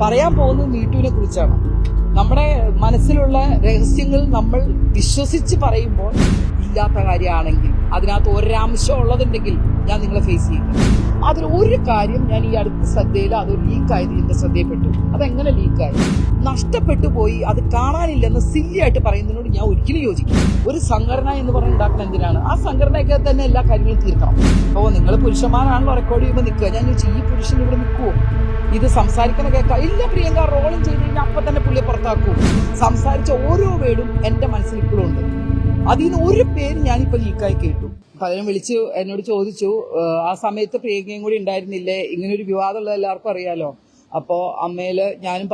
പറയാൻ പോകുന്നത് മീറ്റുവിനെ കുറിച്ചാണ്. നമ്മുടെ മനസ്സിലുള്ള രഹസ്യങ്ങൾ നമ്മൾ വിശ്വസിച്ച് പറയുമ്പോൾ ഇല്ലാത്ത കാര്യമാണെങ്കിൽ അതിനകത്ത് ഒരംശം ഉള്ളതുണ്ടെങ്കിൽ ഞാൻ നിങ്ങളെ ഫേസ് ചെയ്യും. അതിൽ ഒരു കാര്യം ഞാൻ ഈ അടുത്ത ശ്രദ്ധയിൽ അത് ലീക്കായത് എന്റെ ശ്രദ്ധയിൽപ്പെട്ടു. അതെങ്ങനെ ലീക്കായി? നഷ്ടപ്പെട്ടു പോയി, അത് കാണാനില്ലെന്ന് സില്ലിയായിട്ട് പറയുന്നതിനോട് ഞാൻ ഒരിക്കലും യോജിക്കും. ഒരു സംഘടന എന്ന് പറഞ്ഞ് ഉണ്ടാക്കുന്ന എന്തിനാണ്? ആ സംഘടനയൊക്കെ തന്നെ എല്ലാ കാര്യങ്ങളും തീർക്കണം. അപ്പോൾ നിങ്ങൾ പുരുഷന്മാരാണല്ലോ റെക്കോർഡ് ചെയ്യുമ്പോൾ നിൽക്കുക. ഞാൻ ചോദിച്ചു, ഈ പുരുഷൻ ഇവിടെ നിൽക്കുവോ? ഇത് സംസാരിക്കുന്ന കേൾക്കാം. ഇല്ല പ്രിയങ്ക, റോളും ചെയ്ത് കഴിഞ്ഞാൽ അപ്പം തന്നെ പുള്ളിയെ പുറത്താക്കൂ. സംസാരിച്ച ഓരോ വേർഡും എന്റെ മനസ്സിൽ ഇപ്പോഴും ഉണ്ട്. അതിൽ നിന്ന് ഒരു പേര് ഞാനിപ്പോൾ ലീക്കായി കേട്ടു. പലരും വിളിച്ച് എന്നോട് ചോദിച്ചു, ആ സമയത്ത് പ്രിയങ്കയും കൂടി ഉണ്ടായിരുന്നില്ലേ? ഇങ്ങനൊരു വിവാദമുള്ളത് എല്ലാവർക്കും അറിയാലോ. അപ്പോൾ അമ്മയിൽ ഞാനും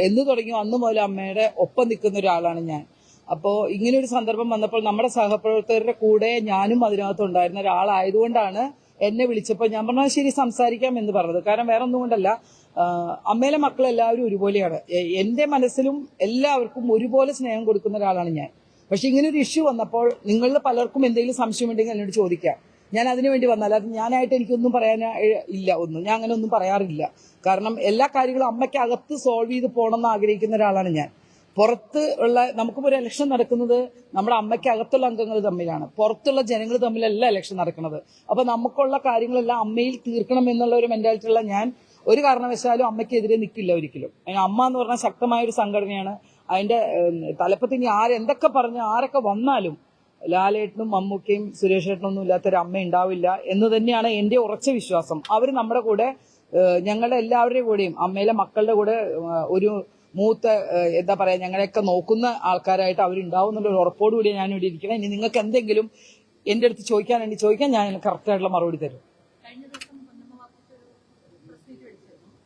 എന്ന് തുടങ്ങിയോ അന്ന് മുതൽ അമ്മയുടെ ഒപ്പം നിൽക്കുന്ന ഒരാളാണ് ഞാൻ. അപ്പോൾ ഇങ്ങനൊരു സന്ദർഭം വന്നപ്പോൾ നമ്മുടെ സഹപ്രവർത്തകരുടെ കൂടെ ഞാനും അതിനകത്ത് ഉണ്ടായിരുന്ന ഒരാളായതുകൊണ്ടാണ് എന്നെ വിളിച്ചപ്പോൾ ഞാൻ പറഞ്ഞാൽ ശരി സംസാരിക്കാം എന്ന് പറഞ്ഞത്. കാരണം വേറെ ഒന്നും കൊണ്ടല്ല, അമ്മയിലെ മക്കളെല്ലാവരും ഒരുപോലെയാണ്. എന്റെ മനസ്സിലും എല്ലാവർക്കും ഒരുപോലെ സ്നേഹം കൊടുക്കുന്ന ഒരാളാണ് ഞാൻ. പക്ഷെ ഇങ്ങനൊരു ഇഷ്യൂ വന്നപ്പോൾ നിങ്ങളിൽ പലർക്കും എന്തെങ്കിലും സംശയമുണ്ടെങ്കിൽ എന്നോട് ചോദിക്കാം. ഞാൻ അതിനു വേണ്ടി വന്നാൽ അത് ഞാനായിട്ട് എനിക്കൊന്നും പറയാൻ ഇല്ല. ഞാൻ അങ്ങനെ ഒന്നും പറയാറില്ല. കാരണം എല്ലാ കാര്യങ്ങളും അമ്മയ്ക്ക് അകത്ത് സോൾവ് ചെയ്ത് പോകണമെന്ന് ആഗ്രഹിക്കുന്ന ഒരാളാണ് ഞാൻ. പുറത്ത് ഉള്ള നമുക്കിപ്പോൾ ഒരു ഇലക്ഷൻ നടക്കുന്നത് നമ്മുടെ അമ്മയ്ക്ക് അകത്തുള്ള അംഗങ്ങൾ തമ്മിലാണ്, പുറത്തുള്ള ജനങ്ങൾ തമ്മിലല്ല ഇലക്ഷൻ നടക്കുന്നത്. അപ്പൊ നമുക്കുള്ള കാര്യങ്ങളെല്ലാം അമ്മയിൽ തീർക്കണം എന്നുള്ള ഒരു മെന്റാലിറ്റിയുള്ള ഞാൻ ഒരു കാരണവശാലും അമ്മയ്ക്കെതിരെ നിൽക്കില്ല ഒരിക്കലും. അതിന് അമ്മ എന്ന് പറഞ്ഞാൽ ശക്തമായ ഒരു സംഘടനയാണ്. അതിന്റെ തലപ്പത്ത് ഇനി ആരെന്തൊക്കെ പറഞ്ഞ് ആരൊക്കെ വന്നാലും ലാലേട്ടനും മമ്മൂക്കയും സുരേഷ് ഏട്ടനൊന്നും ഇല്ലാത്തൊരു അമ്മ ഉണ്ടാവില്ല എന്ന് തന്നെയാണ് എന്റെ ഉറച്ച വിശ്വാസം. അവർ നമ്മുടെ കൂടെ, ഞങ്ങളുടെ എല്ലാവരുടെയും കൂടെയും അമ്മയിലെ മക്കളുടെ കൂടെ ഒരു മൂത്ത എന്താ പറയാ ഞങ്ങളെയൊക്കെ നോക്കുന്ന ആൾക്കാരായിട്ട് അവരുണ്ടാവും എന്നുള്ള ഒരു ഉറപ്പോടുകൂടി ഞാൻ ഇവിടെ ഇരിക്കണം. ഇനി നിങ്ങൾക്ക് എന്തെങ്കിലും എന്റെ അടുത്ത് ചോദിക്കാൻ ഞാൻ കറക്റ്റായിട്ടുള്ള മറുപടി തരും.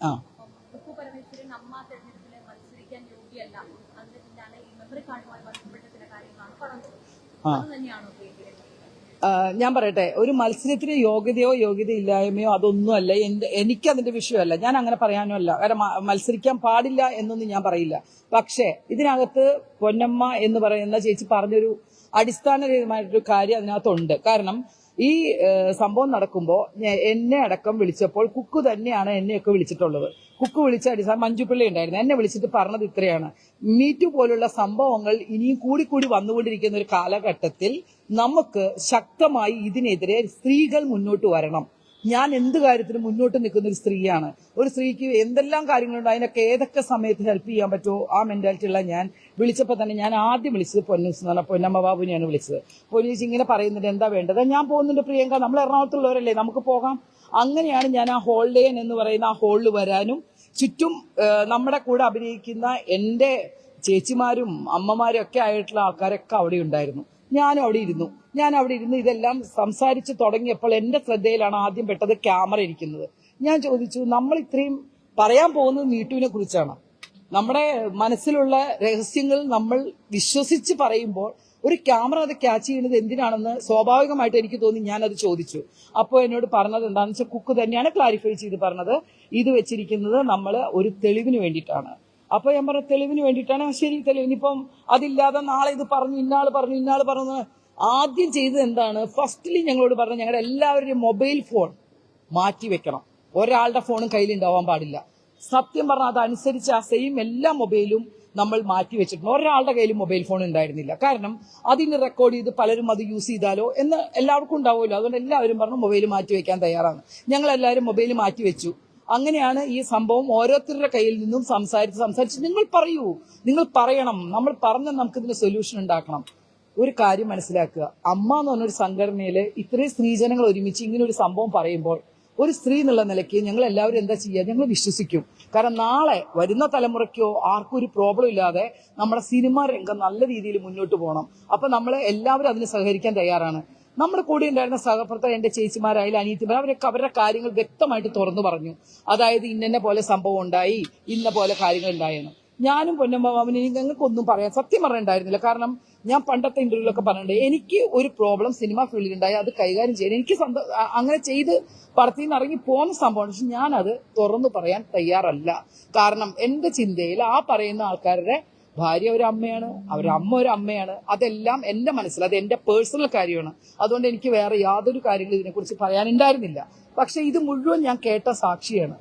ആ ഞാൻ പറയട്ടെ, ഒരു മത്സരത്തിന് യോഗ്യതയില്ലായ്മയോ അതൊന്നുമല്ല. എനിക്കതിന്റെ വിഷയമല്ല, ഞാൻ അങ്ങനെ പറയാനോ അല്ല. കാരണം മത്സരിക്കാൻ പാടില്ല എന്നൊന്നും ഞാൻ പറയില്ല. പക്ഷേ ഇതിനകത്ത് പൊന്നമ്മ എന്ന് പറയുന്ന ചേച്ചി പറഞ്ഞൊരു അടിസ്ഥാനപരമായിട്ടൊരു കാര്യം അതിനകത്തുണ്ട്. കാരണം ഈ സംഭവം നടക്കുമ്പോൾ എന്നെ അടക്കം വിളിച്ചപ്പോൾ കുക്കു തന്നെയാണ് എന്നെയൊക്കെ വിളിച്ചിട്ടുള്ളത്. കുക്കു വിളിച്ച മഞ്ജുപിള്ളി ഉണ്ടായിരുന്നു. എന്നെ വിളിച്ചിട്ട് പറഞ്ഞത് ഇത്രയാണ്: മീറ്റു പോലുള്ള സംഭവങ്ങൾ ഇനിയും കൂടിക്കൂടി വന്നുകൊണ്ടിരിക്കുന്ന ഒരു കാലഘട്ടത്തിൽ നമുക്ക് ശക്തമായി ഇതിനെതിരെ സ്ത്രീകൾ മുന്നോട്ട് വരണം. ഞാൻ എന്ത് കാര്യത്തിനും മുന്നോട്ട് നിൽക്കുന്ന ഒരു സ്ത്രീയാണ്. ഒരു സ്ത്രീക്ക് എന്തെല്ലാം കാര്യങ്ങളുണ്ട്, അതിനൊക്കെ ഏതൊക്കെ സമയത്ത് ഹെൽപ്പ് ചെയ്യാൻ പറ്റുമോ ആ മെന്റാലിറ്റി ഉള്ള ഞാൻ വിളിച്ചപ്പോൾ തന്നെ ഞാൻ ആദ്യം വിളിച്ചത് പൊന്നൂസ് എന്ന് പറഞ്ഞ പൊന്നമ്മ ബാബുവിനെയാണ് വിളിച്ചത്. പൊന്നൂസ് ഇങ്ങനെ പറയുന്നുണ്ട്, എന്താ വേണ്ടത്? ഞാൻ പോകുന്നുണ്ട് പ്രിയങ്ക, നമ്മൾ എറണാകുളത്തുള്ളവരല്ലേ, നമുക്ക് പോകാം. അങ്ങനെയാണ് ഞാൻ ആ ഹോൾഡേൻ എന്ന് പറയുന്ന ആ ഹോളിൽ വരാനും ചുറ്റും നമ്മുടെ കൂടെ അഭിനയിക്കുന്ന എന്റെ ചേച്ചിമാരും അമ്മമാരും ഒക്കെ ആയിട്ടുള്ള ആൾക്കാരൊക്കെ അവിടെ ഉണ്ടായിരുന്നു. ഞാൻ അവിടെ ഇരുന്നു ഇതെല്ലാം സംസാരിച്ച് തുടങ്ങിയപ്പോൾ എന്റെ ശ്രദ്ധയിലാണ് ആദ്യം പെട്ടത് ക്യാമറ ഇരിക്കുന്നത്. ഞാൻ ചോദിച്ചു, നമ്മൾ ഇത്രയും പറയാൻ പോകുന്നത് മീറ്റുവിനെ കുറിച്ചാണ്. നമ്മുടെ മനസ്സിലുള്ള രഹസ്യങ്ങൾ നമ്മൾ വിശ്വസിച്ച് പറയുമ്പോൾ ഒരു ക്യാമറ അത് ക്യാച്ച് ചെയ്യുന്നത് എന്തിനാണെന്ന് സ്വാഭാവികമായിട്ട് എനിക്ക് തോന്നി. ഞാനത് ചോദിച്ചു. അപ്പോൾ എന്നോട് പറഞ്ഞത് എന്താണെന്ന് വെച്ചാൽ കുക്ക് തന്നെയാണ് ക്ലാരിഫൈ ചെയ്ത് പറഞ്ഞത്, ഇത് വെച്ചിരിക്കുന്നത് നമ്മൾ ഒരു തെളിവിന് വേണ്ടിയിട്ടാണ്. അപ്പൊ ഞാൻ പറഞ്ഞു, തെളിവിന് വേണ്ടിയിട്ടാണ്. ശരി, തെളിവിനിപ്പം അതില്ലാതെ നാളെ ഇത് പറഞ്ഞു ഇന്നാൾ പറഞ്ഞു. ആദ്യം ചെയ്തത് എന്താണ്? ഫസ്റ്റ്ലി ഞങ്ങളോട് പറഞ്ഞു, ഞങ്ങളുടെ എല്ലാവരുടെയും മൊബൈൽ ഫോൺ മാറ്റി വെക്കണം. ഒരാളുടെ ഫോണും കയ്യിലുണ്ടാവാൻ പാടില്ല. സത്യം പറഞ്ഞാൽ അതനുസരിച്ച് ആ സെയിം എല്ലാ മൊബൈലും നമ്മൾ മാറ്റി വെച്ചിട്ടുണ്ട്. ഒരാളുടെ കയ്യിലും മൊബൈൽ ഫോൺ ഉണ്ടായിരുന്നില്ല. കാരണം അതിന് റെക്കോർഡ് ചെയ്ത് പലരും അത് യൂസ് ചെയ്താലോ എന്ന് എല്ലാവർക്കും ഉണ്ടാവുമല്ലോ. അതുകൊണ്ട് എല്ലാവരും പറഞ്ഞു മൊബൈൽ മാറ്റി വെക്കാൻ തയ്യാറാണ്. ഞങ്ങൾ എല്ലാവരും മൊബൈൽ മാറ്റി വെച്ചു. അങ്ങനെയാണ് ഈ സംഭവം ഓരോരുത്തരുടെ കയ്യിൽ നിന്നും സംസാരിച്ച് നിങ്ങൾ പറയണം, നമ്മൾ പറഞ്ഞ നമുക്കിതിന് സൊല്യൂഷൻ ഉണ്ടാക്കണം. ഒരു കാര്യം മനസ്സിലാക്കുക, അമ്മ എന്ന് പറഞ്ഞൊരു സംഘടനയിൽ ഇത്രയും സ്ത്രീജനങ്ങൾ ഒരുമിച്ച് ഇങ്ങനെ ഒരു സംഭവം പറയുമ്പോൾ ഒരു സ്ത്രീ എന്നുള്ള നിലയ്ക്ക് ഞങ്ങൾ എല്ലാവരും എന്താ ചെയ്യുക? ഞങ്ങൾ വിശ്വസിക്കും. കാരണം നാളെ വരുന്ന തലമുറയ്ക്കോ ആർക്കും ഒരു പ്രോബ്ലം ഇല്ലാതെ നമ്മുടെ സിനിമാ രംഗം നല്ല രീതിയിൽ മുന്നോട്ട് പോകണം. അപ്പൊ നമ്മൾ എല്ലാവരും അതിന് സഹകരിക്കാൻ തയ്യാറാണ്. നമ്മുടെ കൂടെ ഉണ്ടായിരുന്ന സഹപ്രവർത്തകർ, എന്റെ ചേച്ചിമാരായാലും അനിയത്തിമാർ, അവരൊക്കെ അവരുടെ കാര്യങ്ങൾ വ്യക്തമായിട്ട് തുറന്നു പറഞ്ഞു. അതായത് ഇന്ന പോലെ സംഭവം ഉണ്ടായി, ഇന്ന പോലെ കാര്യങ്ങൾ ഉണ്ടായെന്ന്. ഞാനും പൊന്നമ്മ മാമനും ഞങ്ങൾക്കൊന്നും പറയാൻ സത്യം പറഞ്ഞിട്ടുണ്ടായിരുന്നില്ല. കാരണം ഞാൻ പണ്ടത്തെ ഇന്റർവ്യൂലൊക്കെ പറഞ്ഞിട്ടുണ്ട്, എനിക്ക് ഒരു പ്രോബ്ലം സിനിമാ ഫീൽഡിൽ ഉണ്ടായി അത് കൈകാര്യം ചെയ്യാൻ എനിക്ക് അങ്ങനെ ചെയ്ത് പടത്തിൽ നിന്ന് ഇറങ്ങി പോകുന്ന സംഭവമാണ്. പക്ഷെ ഞാനത് തുറന്നു പറയാൻ തയ്യാറല്ല. കാരണം എന്റെ ചിന്തയിൽ ആ പറയുന്ന ആൾക്കാരുടെ ഭാര്യ ഒരു അമ്മയാണ്, അവരുടെ അമ്മ ഒരു അമ്മയാണ്. അതെല്ലാം എന്റെ മനസ്സിൽ, അത് എന്റെ പേഴ്സണൽ കാര്യമാണ്. അതുകൊണ്ട് എനിക്ക് വേറെ യാതൊരു കാര്യങ്ങളും ഇതിനെക്കുറിച്ച് പറയാനുണ്ടായിരുന്നില്ല. പക്ഷെ ഇത് മുഴുവൻ ഞാൻ കേട്ട സാക്ഷിയാണ്.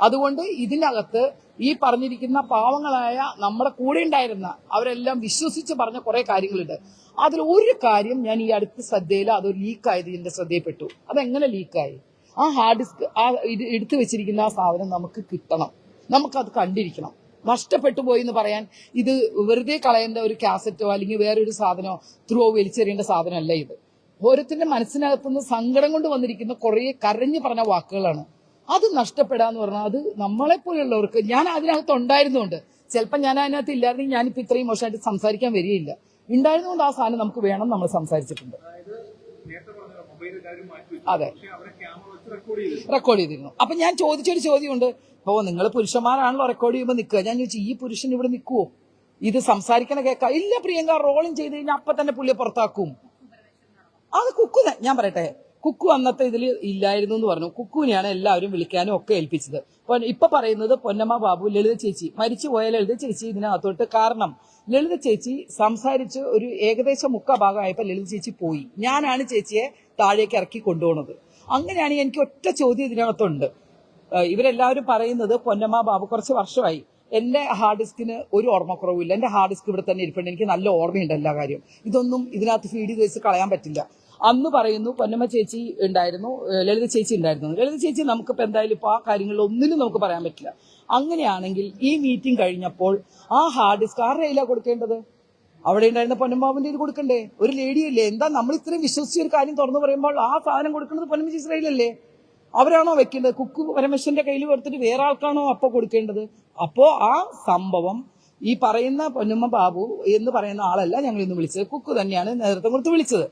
അതുകൊണ്ട് ഇതിനകത്ത് ഈ പറഞ്ഞിരിക്കുന്ന പാവങ്ങളായ നമ്മുടെ കൂടെ ഉണ്ടായിരുന്ന അവരെല്ലാം വിശ്വസിച്ച് പറഞ്ഞ കുറെ കാര്യങ്ങളുണ്ട്. അതിൽ ഒരു കാര്യം ഞാൻ ഈ അടുത്ത ശ്രദ്ധയിൽ അതൊരു ലീക്കായത് എന്റെ ശ്രദ്ധയിൽപ്പെട്ടു. അതെങ്ങനെ ലീക്കായി? ആ ഹാർഡ് ഡിസ്ക് എടുത്തു വെച്ചിരിക്കുന്ന ആ സാധനം നമുക്ക് കിട്ടണം, നമുക്കത് കണ്ടിരിക്കണം. നഷ്ടപ്പെട്ടു പോയി എന്ന് പറയാൻ ഇത് വെറുതെ കളയേണ്ട ഒരു കാസറ്റോ അല്ലെങ്കിൽ വേറൊരു സാധനമോ ത്രൂ വലിച്ചെറിയേണ്ട സാധനമല്ല ഇത്. ഓരോരുത്തരുടെ മനസ്സിനകത്തുനിന്ന് സങ്കടം കൊണ്ട് വന്നിരിക്കുന്ന കുറെ കരഞ്ഞു പറഞ്ഞ വാക്കുകളാണ്. അത് നഷ്ടപ്പെടാന്ന് പറഞ്ഞാൽ അത് നമ്മളെ പോലെയുള്ളവർക്ക്, ഞാൻ അതിനകത്ത് ഉണ്ടായിരുന്നുകൊണ്ട് ചിലപ്പോൾ ഞാൻ അതിനകത്ത് ഇല്ലായിരുന്നെങ്കിൽ ഞാനിപ്പോൾ ഇത്രയും മോശമായിട്ട് സംസാരിക്കാൻ വരികയില്ല. ഉണ്ടായിരുന്നുകൊണ്ട് ആ സാധനം നമുക്ക് വേണം, നമ്മൾ സംസാരിച്ചിട്ടുണ്ട്. അതെ, റെക്കോർഡ് ചെയ്തിരുന്നു. അപ്പൊ ഞാൻ ചോദിച്ചൊരു ചോദ്യമുണ്ട്. ഇപ്പോ നിങ്ങൾ പുരുഷന്മാരാണല്ലോ റെക്കോർഡ് ചെയ്യുമ്പോൾ നിൽക്കുക. ഞാൻ ചോദിച്ചു, ഈ പുരുഷൻ ഇവിടെ നിൽക്കുവോ ഇത് സംസാരിക്കണ കേൾക്കാം? ഇല്ല പ്രിയങ്ക, റോളിങ് ചെയ്ത് കഴിഞ്ഞാൽ അപ്പൊ തന്നെ പുള്ളിയെ പുറത്താക്കും. അത് കുക്കു, ഞാൻ പറയട്ടെ, കുക്കു അന്നത്തെ ഇതിൽ ഇല്ലായിരുന്നു എന്ന് പറഞ്ഞു. കുക്കുവിനെയാണ് എല്ലാവരും വിളിക്കാനും ഒക്കെ ഏൽപ്പിച്ചത്. ഇപ്പൊ പറയുന്നത് പൊന്നമ്മ ബാബു, ലളിത ചേച്ചി, മരിച്ചുപോയ ലളിത ചേച്ചി ഇതിനകത്തോട്ട്. കാരണം ലളിത ചേച്ചി സംസാരിച്ച് ഒരു ഏകദേശം മുക്കാ ഭാഗമായപ്പോ ലളിത ചേച്ചി പോയി. ഞാനാണ് ചേച്ചിയെ താഴേക്ക് ഇറക്കി കൊണ്ടുപോകുന്നത്. അങ്ങനെയാണ് എനിക്ക് ഒറ്റ ചോദ്യം ഇതിനകത്തുണ്ട്. ഇവരെല്ലാവരും പറയുന്നത് പൊന്നമ്മ ബാബു കുറച്ച് വർഷമായി. എന്റെ ഹാർഡ് ഡിസ്കിന് ഒരു ഓർമ്മക്കുറവില്ല. എന്റെ ഹാർഡ് ഡിസ്ക് ഇവിടെ തന്നെ ഇരിപ്പുണ്ട്. എനിക്ക് നല്ല ഓർമ്മയുണ്ട് എല്ലാ കാര്യം. ഇതൊന്നും ഇതിനകത്ത് ഫീഡ് ചെയ്ത് വെച്ച് കളയാൻ പറ്റില്ല. അന്ന് പറയുന്നു പൊന്നമ്മ ചേച്ചി ഉണ്ടായിരുന്നു, ലളിത ചേച്ചി ഉണ്ടായിരുന്നു. ലളിത ചേച്ചി നമുക്കിപ്പോൾ എന്തായാലും ഇപ്പോൾ ആ കാര്യങ്ങളിൽ ഒന്നിനും നമുക്ക് പറയാൻ പറ്റില്ല. അങ്ങനെയാണെങ്കിൽ ഈ മീറ്റിംഗ് കഴിഞ്ഞപ്പോൾ ആ ഹാർഡ് ഡിസ്ക് ആരുടെ കയ്യിലാണ് കൊടുക്കേണ്ടത്? അവിടെ ഉണ്ടായിരുന്ന പൊന്നമ്മാവിന്റെ ഇത് കൊടുക്കണ്ടേ? ഒരു ലേഡിയല്ലേ? എന്താ നമ്മൾ ഇത്രയും വിശ്വസിച്ച ഒരു കാര്യം തുറന്നു പറയുമ്പോൾ ആ സാധനം കൊടുക്കുന്നത് പൊന്നമ്മ ചേച്ചിയുടെ കയ്യിലല്ലേ? അവരാണോ വെക്കേണ്ടത്? കുക്കു പരമേശ്വരന്റെ കയ്യിൽ കൊടുത്തിട്ട് വേറെ ആൾക്കാണോ അപ്പൊ കൊടുക്കേണ്ടത്? അപ്പോ ആ സംഭവം ഈ പറയുന്ന പൊന്നമ്മ ബാബു എന്ന് പറയുന്ന ആളല്ല ഞങ്ങൾ ഇന്ന് വിളിച്ചത്, കുക്കു തന്നെയാണ് നേതൃത്വം കൊടുത്ത് വിളിച്ചത്.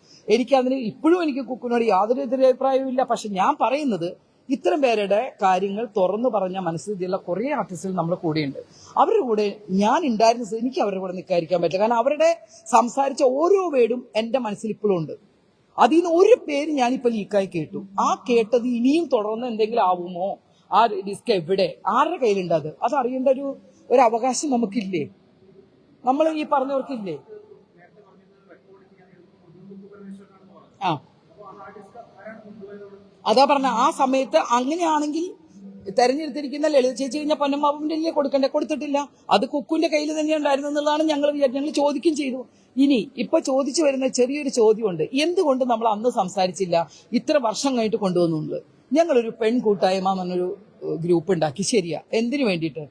ഇപ്പോഴും എനിക്ക് കുക്കുവിനോട് യാതൊരു എതിരഭിപ്രായവും ഇല്ല. പക്ഷെ ഞാൻ പറയുന്നത്, ഇത്തരം പേരുടെ കാര്യങ്ങൾ തുറന്നു പറഞ്ഞ മനസ്സിലുള്ള കുറെ ആർട്ടിസ്റ്റുകൾ നമ്മുടെ കൂടെയുണ്ട്. അവരുടെ കൂടെ ഞാൻ ഉണ്ടായിരുന്നത് എനിക്ക് അവരുടെ കൂടെ നിൽക്കാതിരിക്കാൻ പറ്റില്ല. കാരണം അവരുടെ സംസാരിച്ച ഓരോ വേർഡും എന്റെ മനസ്സിൽ ഇപ്പോഴും ഉണ്ട്. അതിൽ നിന്ന് ഒരു പേര് ഞാനിപ്പോ ലീക്കായി കേട്ടു. ആ കേട്ടത് ഇനിയും തുടർന്ന് എന്തെങ്കിലും ആവുമോ? ആ ഡിസ്ക് എവിടെ, ആരുടെ കയ്യിലുണ്ട്? അത് അറിയേണ്ട ഒരു അവകാശം നമുക്കില്ലേ? നമ്മൾ ഈ പറഞ്ഞവർക്കില്ലേ? ആ, അതാ പറഞ്ഞ ആ സമയത്ത് അങ്ങനെയാണെങ്കിൽ തെരഞ്ഞെടുത്തിരിക്കുന്ന ലളിത ചേച്ചി കഴിഞ്ഞ പൊന്നമ്മാവിന്റെ അല്ലേ കൊടുക്കണ്ടേ? കൊടുത്തിട്ടില്ല. അത് കുക്കുവിന്റെ കയ്യിൽ തന്നെ ഉണ്ടായിരുന്നു എന്നുള്ളതാണ് ഞങ്ങൾ ചോദിക്കുകയും ചെയ്തു. ഇപ്പൊ ചോദിച്ചു വരുന്ന ചെറിയൊരു ചോദ്യമുണ്ട്, എന്തുകൊണ്ട് നമ്മൾ അന്ന് സംസാരിച്ചില്ല, ഇത്ര വർഷം കഴിഞ്ഞിട്ട് കൊണ്ടുവന്നുള്ളത്? ഞങ്ങളൊരു പെൺകൂട്ടായ്മ എന്നൊരു ഗ്രൂപ്പ് ഉണ്ടാക്കി. ശരിയാ, എന്തിനു വേണ്ടിയിട്ട്?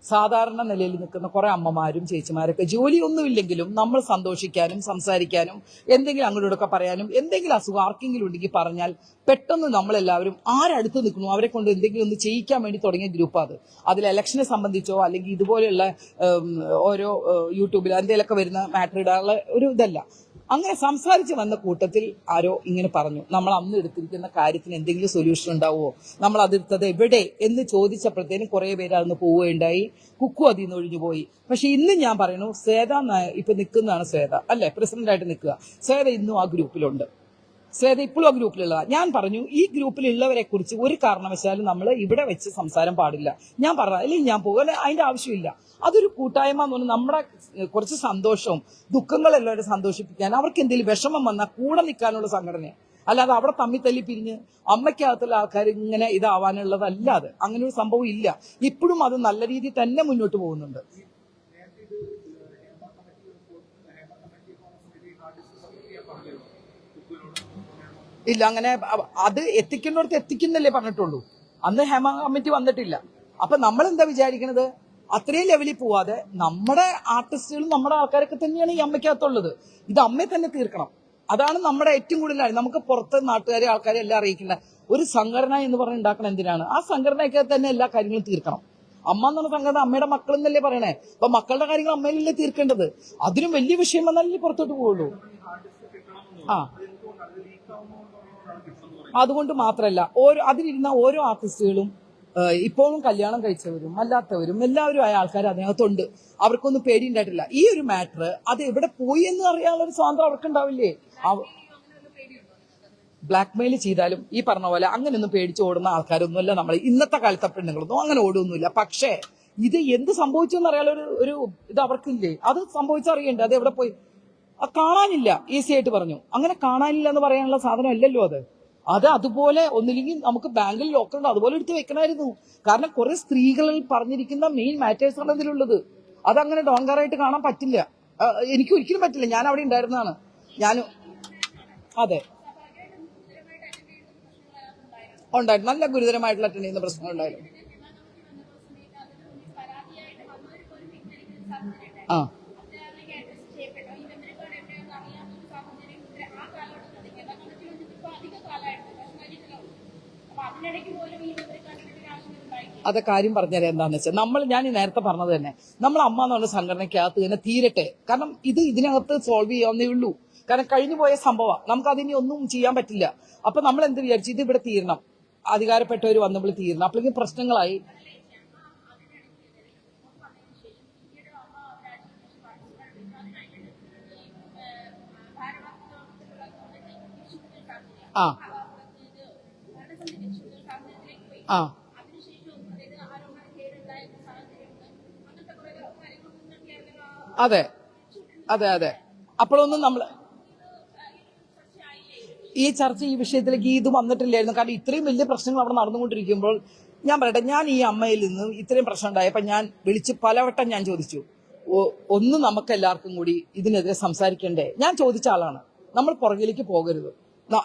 സാധാരണ നിലയിൽ നിൽക്കുന്ന കുറെ അമ്മമാരും ചേച്ചിമാരൊക്കെ ജോലിയൊന്നുമില്ലെങ്കിലും നമ്മൾ സന്തോഷിക്കാനും സംസാരിക്കാനും എന്തെങ്കിലും അങ്ങോട്ടൊക്കെ പറയാനും എന്തെങ്കിലും അസുഖം ആർക്കെങ്കിലും ഉണ്ടെങ്കിൽ പറഞ്ഞാൽ പെട്ടെന്ന് നമ്മളെല്ലാവരും ആരടുത്ത് നിൽക്കുന്നു അവരെ കൊണ്ട് എന്തെങ്കിലും ഒന്ന് ചെയ്യിക്കാൻ വേണ്ടി തുടങ്ങിയ ഗ്രൂപ്പാണ്. അതിൽ ഇലക്ഷനെ സംബന്ധിച്ചോ അല്ലെങ്കിൽ ഇതുപോലെയുള്ള ഓരോ യൂട്യൂബിൽ എന്തെങ്കിലുമൊക്കെ വരുന്ന മാറ്റർ ഇടാനുള്ള ഒരു ഇതല്ല. അങ്ങനെ സംസാരിച്ച് വന്ന കൂട്ടത്തിൽ ആരോ ഇങ്ങനെ പറഞ്ഞു, നമ്മൾ അന്ന് എടുത്തിരിക്കുന്ന കാര്യത്തിന് എന്തെങ്കിലും സൊല്യൂഷൻ ഉണ്ടാവുമോ, നമ്മൾ അതെടുത്തത് എവിടെ എന്ന് ചോദിച്ചപ്പോഴത്തേനും കുറെ പേര് അന്ന് പോവുകയുണ്ടായി. കുക്കു അതിൽ നിന്ന് ഒഴിഞ്ഞു പോയി. പക്ഷെ ഇന്ന് ഞാൻ പറയുന്നു, ശ്വേത ഇപ്പൊ നിൽക്കുന്നതാണ് ശ്വേത അല്ലെ, പ്രസിഡന്റായിട്ട് നിൽക്കുക. ശ്വേത ഇന്നും ആ ഗ്രൂപ്പിലുണ്ട്. ശ്വേത ഇപ്പോഴും ആ ഗ്രൂപ്പിലുള്ളതാണ്. ഞാൻ പറഞ്ഞു, ഈ ഗ്രൂപ്പിലുള്ളവരെ കുറിച്ച് ഒരു കാരണവശാലും നമ്മൾ ഇവിടെ വെച്ച് സംസാരം പാടില്ല. ഞാൻ പറഞ്ഞു, അല്ലെങ്കിൽ ഞാൻ പോകുക, അതിന്റെ ആവശ്യമില്ല. അതൊരു കൂട്ടായ്മ എന്ന് പറഞ്ഞാൽ നമ്മുടെ കുറച്ച് സന്തോഷവും ദുഃഖങ്ങളെല്ലാവരും സന്തോഷിപ്പിക്കാൻ, അവർക്ക് എന്തെങ്കിലും വിഷമം വന്നാൽ കൂടെ നിൽക്കാനുള്ള സംഘടനയാണ്. അല്ലാതെ അവിടെ തമ്മി തല്ലി പിരിഞ്ഞ് അമ്മയ്ക്കകത്തുള്ള ആൾക്കാർ ഇങ്ങനെ ഇതാവാനുള്ളതല്ലാതെ അങ്ങനെ ഒരു സംഭവം ഇല്ല. ഇപ്പോഴും അത് നല്ല രീതിയിൽ തന്നെ മുന്നോട്ട് പോകുന്നുണ്ട്. ഇല്ല, അങ്ങനെ അത് എത്തിക്കേണ്ടടുത്ത് എത്തിക്കുന്നല്ലേ പറഞ്ഞിട്ടുള്ളൂ. അന്ന് ഹേമ കമ്മിറ്റി വന്നിട്ടില്ല. അപ്പൊ നമ്മൾ എന്താ വിചാരിക്കണത്, അത്രയും ലെവലിൽ പോവാതെ നമ്മുടെ ആർട്ടിസ്റ്റുകളും നമ്മുടെ ആൾക്കാരൊക്കെ തന്നെയാണ് ഈ അമ്മയ്ക്കകത്തുള്ളത്. ഇത് അമ്മയെ തന്നെ തീർക്കണം. അതാണ് നമ്മുടെ ഏറ്റവും കൂടുതൽ. നമുക്ക് പുറത്ത് നാട്ടുകാരെ ആൾക്കാരെ എല്ലാം അറിയിക്കേണ്ട ഒരു സംഘടന എന്ന് പറഞ്ഞ് ഉണ്ടാക്കണം. എന്തിനാണ്? ആ സംഘടനയ്ക്ക് തന്നെ എല്ലാ കാര്യങ്ങളും തീർക്കണം. അമ്മ എന്ന് പറഞ്ഞ സംഘടന അമ്മയുടെ മക്കൾ എന്നല്ലേ പറയണേ. അപ്പൊ മക്കളുടെ കാര്യങ്ങൾ അമ്മയിലല്ലേ തീർക്കേണ്ടത്. അതിനും വലിയ വിഷയം വന്നാലേ പുറത്തോട്ട് പോവുള്ളൂ. ആ, അതുകൊണ്ട് മാത്രമല്ല, അതിലിരുന്ന ഓരോ ആർട്ടിസ്റ്റുകളും ഇപ്പോഴും കല്യാണം കഴിച്ചവരും അല്ലാത്തവരും എല്ലാവരും ആയ ആൾക്കാർ അതിനകത്തുണ്ട്. അവർക്കൊന്നും പേടിയുണ്ടായിട്ടില്ല. ഈ ഒരു മാറ്റർ അത് എവിടെ പോയി എന്ന് അറിയാനുള്ള ഒരു സ്വാതന്ത്ര്യം അവർക്കുണ്ടാവില്ലേ? ബ്ലാക്ക് മെയിൽ ചെയ്താലും ഈ പറഞ്ഞ പോലെ അങ്ങനെയൊന്നും പേടിച്ച് ഓടുന്ന ആൾക്കാരൊന്നുമല്ല നമ്മൾ. ഇന്നത്തെ കാലത്തെ പെണ്ണുങ്ങളൊന്നും അങ്ങനെ ഓടുകയൊന്നുമില്ല. പക്ഷേ ഇത് എന്ത് സംഭവിച്ചു എന്നറിയാലോ ഒരു ഇത് അവർക്കില്ലേ? അത് സംഭവിച്ചറിയണ്ടേ? അത് എവിടെ പോയി? കാണാനില്ല, ഈസി ആയിട്ട് പറഞ്ഞു. അങ്ങനെ കാണാനില്ല എന്ന് പറയാനുള്ള സാധനം അല്ലല്ലോ അത്. അത് അതുപോലെ ഒന്നില്ലെങ്കിൽ നമുക്ക് ബാങ്കിൽ ലോക്കർ ഉണ്ട് അതുപോലെ എടുത്ത് വെക്കണമായിരുന്നു. കാരണം കുറെ സ്ത്രീകളിൽ പറഞ്ഞിരിക്കുന്ന മെയിൻ മാറ്റേഴ്സ് ആണ് ഇതിലുള്ളത്. അതങ്ങനെ ഡോൺകാറായിട്ട് കാണാൻ പറ്റില്ല. എനിക്ക് ഒരിക്കലും പറ്റില്ല. ഞാൻ അവിടെ ഉണ്ടായിരുന്നതാണ്. ഞാനും അതെ ഉണ്ടായിരുന്നു. നല്ല ഗുരുതരമായിട്ടുള്ള അറ്റൻഡ് ചെയ്യുന്ന പ്രശ്നങ്ങൾ ഉണ്ടായിരുന്നു. ആ അതെ കാര്യം പറഞ്ഞുതരാം. എന്താണെന്ന് വെച്ചാൽ ഞാൻ നേരത്തെ പറഞ്ഞത് തന്നെ, നമ്മൾ അമ്മ എന്ന് പറഞ്ഞ സംഘടനയ്ക്കകത്ത് തന്നെ തീരട്ടെ. കാരണം ഇതിനകത്ത് സോൾവ് ചെയ്യാവുന്നേ ഉള്ളൂ. കാരണം കഴിഞ്ഞു പോയ സംഭവം നമുക്ക് അതിനി ഒന്നും ചെയ്യാൻ പറ്റില്ല. അപ്പൊ നമ്മൾ എന്ത് വിചാരിച്ചു, ഇത് ഇവിടെ തീരണം, അധികാരപ്പെട്ടവർ വന്നപ്പോൾ തീരണം. അപ്പോഴേക്കും പ്രശ്നങ്ങളായി. ആ ആ അതെ അതെ അതെ അപ്പോഴൊന്നും നമ്മൾ ഈ ചർച്ച ഈ വിഷയത്തിലേക്ക് ഇത് വന്നിട്ടില്ലായിരുന്നു. കാരണം ഇത്രയും വലിയ പ്രശ്നങ്ങൾ അവിടെ നടന്നുകൊണ്ടിരിക്കുമ്പോൾ ഞാൻ പറയട്ടെ, ഞാൻ ഈ അമ്മയിൽ നിന്ന് ഇത്രയും പ്രശ്നം ഉണ്ടായപ്പോൾ ഞാൻ വിളിച്ച് പലവട്ടം ഞാൻ ചോദിച്ചു, ഒന്ന് നമുക്ക് എല്ലാവർക്കും കൂടി ഇതിനെതിരെ സംസാരിക്കണ്ടേ? ഞാൻ ചോദിച്ച ആളാണ്. നമ്മൾ പുറകിലേക്ക് പോകരുത്.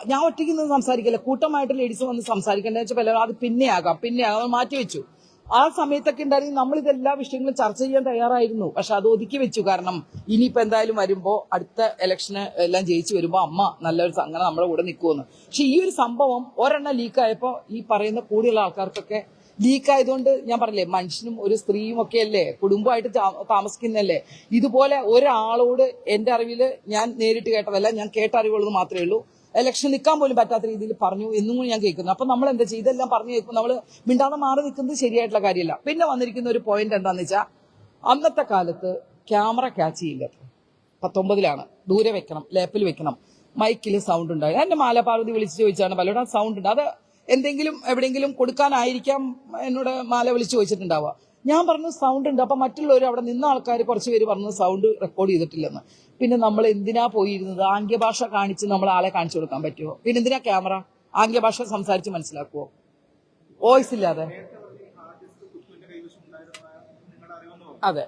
ഞാൻ ഒറ്റയ്ക്ക് നിന്ന് സംസാരിക്കില്ല, കൂട്ടമായിട്ട് ലേഡീസ് വന്ന് സംസാരിക്കേണ്ടത് വെച്ചാൽ പലരും അത് പിന്നെയാകാം മാറ്റിവെച്ചു. ആ സമയത്തൊക്കെ ഉണ്ടായിരുന്നു നമ്മൾ ഇതെല്ലാ വിഷയങ്ങളും ചർച്ച ചെയ്യാൻ തയ്യാറായിരുന്നു. പക്ഷെ അത് ഒതുക്കി വെച്ചു. കാരണം ഇനിയിപ്പോ എന്തായാലും വരുമ്പോ അടുത്ത ഇലക്ഷന് എല്ലാം ജയിച്ചു വരുമ്പോ അമ്മ നല്ലൊരു സംഘടന നമ്മുടെ കൂടെ നിൽക്കുമെന്ന്. പക്ഷെ ഈ ഒരു സംഭവം ഒരെണ്ണം ലീക്കായപ്പോ ഈ പറയുന്ന കൂടിയുള്ള ആൾക്കാർക്കൊക്കെ ലീക്കായതുകൊണ്ട് ഞാൻ പറഞ്ഞില്ലേ, മനുഷ്യനും ഒരു സ്ത്രീയും ഒക്കെ അല്ലേ, കുടുംബമായിട്ട് താമസിക്കുന്നല്ലേ. ഇതുപോലെ ഒരാളോട് എന്റെ അറിവില് ഞാൻ നേരിട്ട് കേട്ടതല്ല, ഞാൻ കേട്ട അറിവുള്ളത് മാത്രമേ ഉള്ളൂ. ഇലക്ഷൻ നിൽക്കാൻ പോലും പറ്റാത്ത രീതിയിൽ പറഞ്ഞു എന്നും കൂടി ഞാൻ കേൾക്കുന്നു. അപ്പൊ നമ്മൾ എന്താ ചെയ്യുക, ഇതെല്ലാം പറഞ്ഞു കേൾക്കും, നമ്മൾ മിണ്ടാതെ മാറി നിൽക്കുന്നത് ശരിയായിട്ടുള്ള കാര്യമല്ല. പിന്നെ വന്നിരിക്കുന്ന ഒരു പോയിന്റ് എന്താണെന്ന് വെച്ചാൽ, അന്നത്തെ കാലത്ത് ക്യാമറ ക്യാച്ച് ചെയ്യില്ല. 19 ദൂരെ വെക്കണം, ലേപ്പിൽ വെക്കണം, മൈക്കിൽ സൗണ്ട് ഉണ്ടായി. എന്റെ മാലപാർവതി വിളിച്ച് ചോദിച്ചാണ് പലരുടെ സൗണ്ട് ഉണ്ട്, അത് എന്തെങ്കിലും എവിടെയെങ്കിലും കൊടുക്കാനായിരിക്കാം എന്നോട് മാല വിളിച്ച് ചോദിച്ചിട്ടുണ്ടാവുക. ഞാൻ പറഞ്ഞു സൗണ്ട് ഉണ്ട്. അപ്പൊ മറ്റുള്ളവർ അവിടെ നിന്ന ആൾക്കാർ കുറച്ച് പേര് പറഞ്ഞു സൗണ്ട് റെക്കോർഡ് ചെയ്തിട്ടില്ലെന്ന്. പിന്നെ നമ്മൾ എന്തിനാ പോയിരുന്നത്? ആംഗ്യഭാഷ കാണിച്ച് നമ്മൾ ആളെ കാണിച്ചു കൊടുക്കാൻ പറ്റുമോ? പിന്നെ എന്തിനാ ക്യാമറ? ആംഗ്യഭാഷ സംസാരിച്ച് മനസ്സിലാക്കുവോ? വോയിസ് ഇല്ലാതെ? അതെ,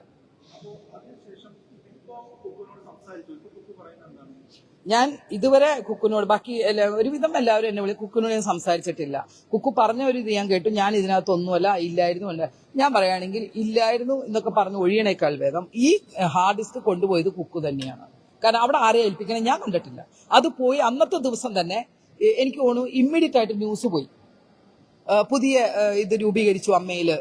ഞാൻ ഇതുവരെ കുക്കുനോട്, ബാക്കി ഒരുവിധം എല്ലാവരും എന്നെ വിളി, കുക്കുനോട് ഞാൻ സംസാരിച്ചിട്ടില്ല. കുക്കു പറഞ്ഞ ഒരു ഇത് ഞാൻ കേട്ടു. ഞാൻ ഇതിനകത്തൊന്നുമല്ല, ഇല്ലായിരുന്നു അല്ല. ഞാൻ പറയുകയാണെങ്കിൽ ഇല്ലായിരുന്നു എന്നൊക്കെ പറഞ്ഞ് ഒഴിയണേക്കാൾ ഭേദം ഈ ഹാർഡ് ഡിസ്ക് കൊണ്ടുപോയത് കുക്കു തന്നെയാണ്. കാരണം അവിടെ ആരെ ഏൽപ്പിക്കണം ഞാൻ കണ്ടിട്ടില്ല. അത് പോയി അന്നത്തെ ദിവസം തന്നെ എനിക്ക് തോന്നുന്നു ഇമ്മീഡിയറ്റ് ആയിട്ട് ന്യൂസ് പോയി, പുതിയ ഇത് രൂപീകരിച്ചു അമ്മയില്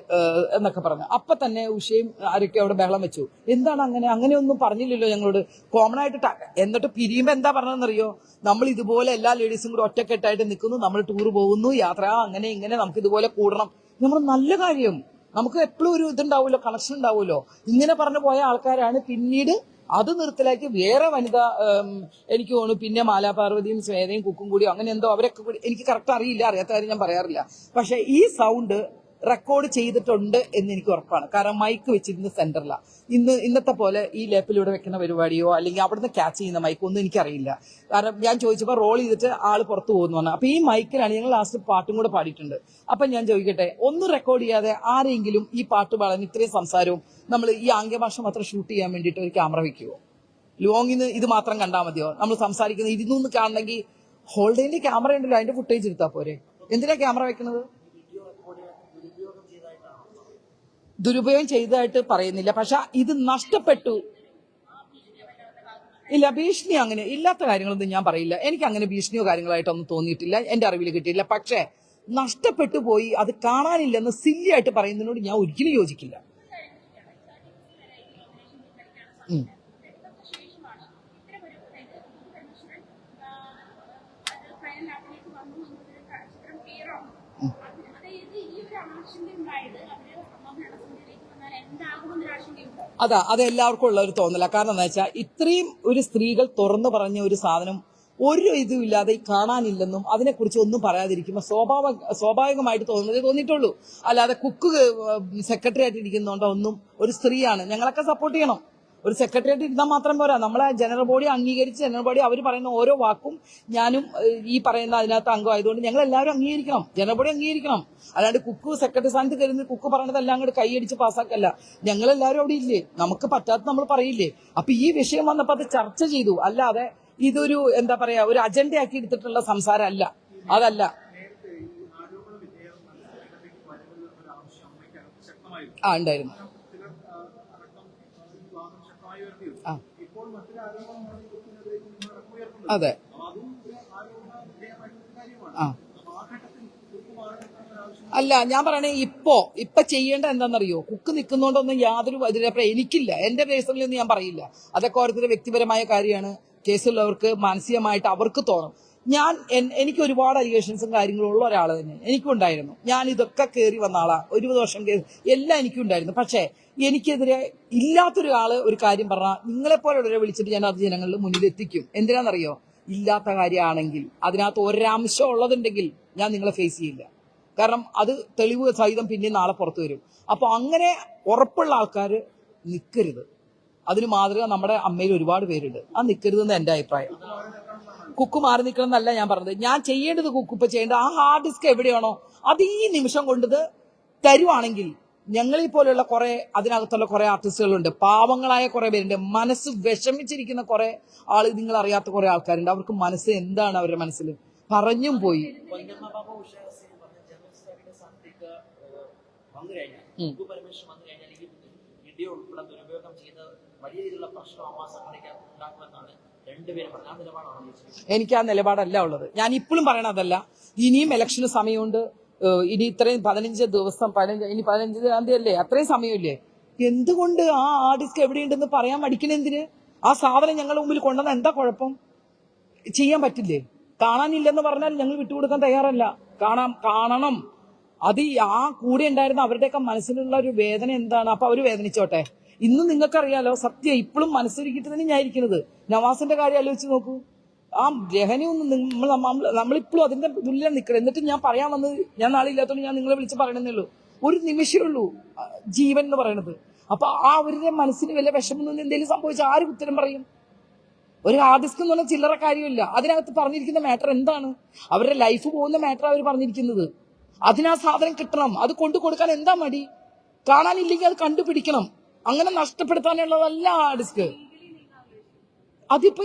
എന്നൊക്കെ പറഞ്ഞു. അപ്പൊ തന്നെ ഉഷയും ആരൊക്കെ അവിടെ ബഹളം വെച്ചു. എന്താണ് അങ്ങനെയൊന്നും പറഞ്ഞില്ലല്ലോ ഞങ്ങളോട്, കോമൺ ആയിട്ട്. എന്നിട്ട് പിരിയുമ്പോ എന്താ പറഞ്ഞതെന്നറിയോ, നമ്മൾ ഇതുപോലെ എല്ലാ ലേഡീസും കൂടെ ഒറ്റക്കെട്ടായിട്ട് നിൽക്കുന്നു, നമ്മൾ ടൂർ പോകുന്നു, യാത്ര, അങ്ങനെ ഇങ്ങനെ, നമുക്ക് ഇതുപോലെ കൂടണം. നമ്മൾ നല്ല കാര്യം, നമുക്ക് എപ്പോഴും ഒരു ഇതുണ്ടാവുമല്ലോ, കണക്ഷൻ ഉണ്ടാവുമല്ലോ. ഇങ്ങനെ പറഞ്ഞു പോയ ആൾക്കാരാണ് പിന്നീട് അത് നിർത്തലാക്കി വേറെ വനിത, എനിക്ക് തോന്നുന്നു പിന്നെ മാലാപാർവതിയും ശ്വേതയും കുക്കും കൂടി അങ്ങനെ എന്തോ അവരൊക്കെ കൂടി, എനിക്ക് കറക്റ്റ് അറിയില്ല, അറിയാത്ത കാര്യം ഞാൻ പറയാറില്ല. പക്ഷെ ഈ സൗണ്ട് റെക്കോർഡ് ചെയ്തിട്ടുണ്ട് എന്ന് എനിക്ക് ഉറപ്പാണ്. കാരണം മൈക്ക് വെച്ചിരുന്ന സെന്ററിലാണ്. ഇന്നത്തെ പോലെ ഈ ലേപ്പിലൂടെ വെക്കുന്ന പരിപാടിയോ അല്ലെങ്കിൽ അവിടുന്ന് ക്യാച്ച് ചെയ്യുന്ന മൈക്ക് ഒന്നും എനിക്കറിയില്ല. കാരണം ഞാൻ ചോദിച്ചപ്പോൾ റോൾ ചെയ്തിട്ട് ആള് പുറത്തു പോകുന്നു പറഞ്ഞു. അപ്പൊ ഈ മൈക്കിലാണ് ഞങ്ങൾ ലാസ്റ്റ് പാട്ടും കൂടെ പാടിയിട്ടുണ്ട്. അപ്പൊ ഞാൻ ചോദിക്കട്ടെ, ഒന്നും റെക്കോർഡ് ചെയ്യാതെ ആരെങ്കിലും ഈ പാട്ട് പാടാൻ ഇത്രയും സംസാരവും നമ്മൾ ഈ ആംഗ്യഭാഷ മാത്രം ഷൂട്ട് ചെയ്യാൻ വേണ്ടിയിട്ട് ഒരു ക്യാമറ വെക്കുവോ? ലോങ്ങിന്ന് ഇത് മാത്രം കണ്ടാൽ മതിയോ? നമ്മൾ സംസാരിക്കുന്നത് ഇരുന്നൂന്ന് കാണണമെങ്കിൽ ഹോൾഡേന്റെ ക്യാമറ ഉണ്ടല്ലോ, അതിന്റെ ഫുട്ടേജ് എടുത്താൽ പോരെ? എന്തിനാ ക്യാമറ വെക്കുന്നത്? ദുരുപയോഗം ചെയ്തതായിട്ട് പറയുന്നില്ല, പക്ഷെ ഇത് നഷ്ടപ്പെട്ടു. ഇല്ല, ഭീഷണി അങ്ങനെ ഇല്ലാത്ത കാര്യങ്ങളൊന്നും ഞാൻ പറയില്ല. എനിക്ക് അങ്ങനെ ഭീഷണിയോ കാര്യങ്ങളായിട്ടൊന്നും തോന്നിയിട്ടില്ല, എന്റെ അറിവിൽ കിട്ടിയില്ല. പക്ഷെ നഷ്ടപ്പെട്ടു പോയി, അത് കാണാനില്ലെന്ന് സില്ലിയായിട്ട് പറയുന്നതിനോട് ഞാൻ ഒരിക്കലും യോജിക്കില്ല. അത് എല്ലാവർക്കും ഉള്ള ഒരു തോന്നല. കാരണം എന്താ വെച്ചാൽ ഇത്രയും ഒരു സ്ത്രീകൾ തുറന്നു പറഞ്ഞ ഒരു സാധനം ഒരു ഇതുമില്ലാതെ കാണാനില്ലെന്നും അതിനെക്കുറിച്ച് ഒന്നും പറയാതിരിക്കുമ്പോൾ സ്വാഭാവികമായിട്ട് തോന്നിയിട്ടുള്ളൂ. അല്ലാതെ കുക്ക് സെക്രട്ടറി ആയിട്ട് ഇരിക്കുന്നതുകൊണ്ടോ ഒന്നും, ഒരു സ്ത്രീയാണ്, ഞങ്ങളൊക്കെ സപ്പോർട്ട് ചെയ്യണം. ഒരു സെക്രട്ടേറിയറ്റ് ഇരുന്നാൽ മാത്രം പോരാ. നമ്മളെ ജനറൽ ബോഡി അംഗീകരിച്ച് ജനറൽ ബോഡി അവർ പറയുന്ന ഓരോ വാക്കും ഞാനും ഈ പറയുന്ന അതിനകത്ത് അംഗമായതുകൊണ്ട് ഞങ്ങൾ എല്ലാവരും അംഗീകരിക്കണം, ജനറൽ ബോഡി അംഗീകരിക്കണം. അല്ലാണ്ട് കുക്ക് സെക്രട്ടറി സ്ഥാനത്ത് കയറുന്ന കുക്ക് പറഞ്ഞതെല്ലാം അങ്ങോട്ട് കൈയടിച്ച് പാസ്സാക്കല്ല. ഞങ്ങളെല്ലാവരും അവിടെ ഇല്ലേ, നമുക്ക് പറ്റാത്ത നമ്മൾ പറയില്ലേ. അപ്പൊ ഈ വിഷയം വന്നപ്പോൾ അത് ചർച്ച ചെയ്തു, അല്ലാതെ ഇതൊരു എന്താ പറയാ ഒരു അജണ്ടയാക്കി എടുത്തിട്ടുള്ള സംസാരം അല്ല, അതല്ല. ഉണ്ടായിരുന്നു. അതെ. അല്ല, ഞാൻ പറയണേ ഇപ്പൊ ചെയ്യേണ്ട എന്താണെന്നറിയോ, കുക്ക് നിൽക്കുന്നോണ്ടൊന്നും യാതൊരു എനിക്കില്ല. എന്റെ പേഴ്സണലൊന്നും ഞാൻ പറയില്ല, അതൊക്കെ ഓരോരുത്തരുടെ വ്യക്തിപരമായ കാര്യമാണ്. കേസുള്ളവർക്ക് മാനസികമായിട്ട് അവർക്ക് തോന്നും. എനിക്ക് ഒരുപാട് അലിഗേഷൻസും കാര്യങ്ങളും ഉള്ള ഒരാൾ തന്നെ എനിക്കും ഉണ്ടായിരുന്നു. ഞാൻ ഇതൊക്കെ കയറി വന്ന ആളാ, 20 വർഷം എല്ലാം എനിക്കും ഉണ്ടായിരുന്നു. പക്ഷേ എനിക്കെതിരെ ഇല്ലാത്തൊരാള് ഒരു കാര്യം പറഞ്ഞാൽ നിങ്ങളെപ്പോലുള്ളവരെ വിളിച്ചിട്ട് ഞാൻ അത് ജനങ്ങളുടെ മുന്നിൽ എത്തിക്കും. എന്തിനാണെന്നറിയോ, ഇല്ലാത്ത കാര്യമാണെങ്കിൽ അതിനകത്ത് ഒരംശം ഉള്ളതുണ്ടെങ്കിൽ ഞാൻ നിങ്ങളെ ഫേസ് ചെയ്യില്ല. കാരണം അത് തെളിവ് സഹിതം പിന്നെ നാളെ പുറത്തു വരും. അപ്പൊ അങ്ങനെ ഉറപ്പുള്ള ആൾക്കാർ നിൽക്കരുത്. അതിന് മാതൃക നമ്മുടെ അമ്മയിൽ ഒരുപാട് പേരുണ്ട്. ആ നിൽക്കരുതെന്ന് എന്റെ അഭിപ്രായം. കുക്ക് മാറി നിൽക്കണം എന്നല്ല ഞാൻ പറഞ്ഞത്. ഞാൻ ചെയ്യേണ്ടത് കുക്ക് ഇപ്പൊ ചെയ്യേണ്ടത് ആ ഹാർഡ് ഡിസ്ക് എവിടെയാണോ അത് ഈ നിമിഷം കൊണ്ടത് തരുവാണെങ്കിൽ, ഞങ്ങളീ പോലെയുള്ള കുറെ അതിനകത്തുള്ള കുറെ ആർട്ടിസ്റ്റുകളുണ്ട്, പാവങ്ങളായ കുറെ പേരുണ്ട്, മനസ്സ് വിഷമിച്ചിരിക്കുന്ന കുറെ ആള്, നിങ്ങൾ അറിയാത്ത കുറെ ആൾക്കാരുണ്ട്. അവർക്ക് മനസ്സ് എന്താണ് അവരുടെ മനസ്സിൽ പറഞ്ഞും പോയി. എനിക്ക് ആ നിലപാടല്ല ഉള്ളത്. ഞാൻ ഇപ്പോഴും പറയണതല്ല. ഇനിയും ഇലക്ഷന് സമയമുണ്ട്. ഇനി ഇത്രയും 15 ദിവസം, ഇനി 15-ാം തീയതി അല്ലേ, അത്രയും സമയമില്ലേ. എന്തുകൊണ്ട് ആ ഡിസ്ക് എവിടെയുണ്ടെന്ന് പറയാൻ മടിക്കണെന്തിന്? ആ സാധനം ഞങ്ങളുടെ മുമ്പിൽ കൊണ്ടുവന്ന എന്താ കുഴപ്പം? ചെയ്യാൻ പറ്റില്ലേ? കാണാനില്ലെന്ന് പറഞ്ഞാൽ ഞങ്ങൾ വിട്ടുകൊടുക്കാൻ തയ്യാറല്ല. കാണണം. അത് ആ കൂടെ ഉണ്ടായിരുന്ന അവരുടെയൊക്കെ മനസ്സിലുള്ള ഒരു വേദന എന്താണ്. അപ്പൊ അവര് വേദനിച്ചോട്ടെ. ഇന്നും നിങ്ങൾക്കറിയാലോ, സത്യം ഇപ്പോഴും മനസ്സിലിരിക്കിട്ട് തന്നെ ഞാൻ ഇരിക്കുന്നത്. നവാസിന്റെ കാര്യം ആലോചിച്ച് നോക്കൂ. ആ രഹനയൊന്നും നമ്മളിപ്പോഴും അതിന്റെ തുല്യം നിൽക്കണം. എന്നിട്ട് ഞാൻ പറയാൻ വന്നത്, ഞാൻ നാളെ ഇല്ലാത്തതുകൊണ്ട് ഞാൻ നിങ്ങളെ വിളിച്ച് പറയണമെന്നേ ഉള്ളൂ. ഒരു നിമിഷമേ ഉള്ളൂ ജീവൻ എന്ന് പറയുന്നത്. അപ്പൊ ആ അവരുടെ മനസ്സിന് വല്ല വിഷമം എന്തെങ്കിലും സംഭവിച്ചാൽ ആര് ഉത്തരം പറയും? ഒരു ഹാർഡ് ഡിസ്ക് എന്ന് പറഞ്ഞാൽ ചില്ലറ കാര്യമില്ല. അതിനകത്ത് പറഞ്ഞിരിക്കുന്ന മാറ്റർ എന്താണ്? അവരുടെ ലൈഫ് പോകുന്ന മാറ്റർ അവർ പറഞ്ഞിരിക്കുന്നത്. അതിനാ സാധനം കിട്ടണം. അത് കൊണ്ടു കൊടുക്കാൻ എന്താ മടി? കാണാനില്ലെങ്കിൽ അത് കണ്ടുപിടിക്കണം. അങ്ങനെ നഷ്ടപ്പെടുത്താനുള്ളതല്ല ആ ഡിസ്ക്. അതിപ്പോ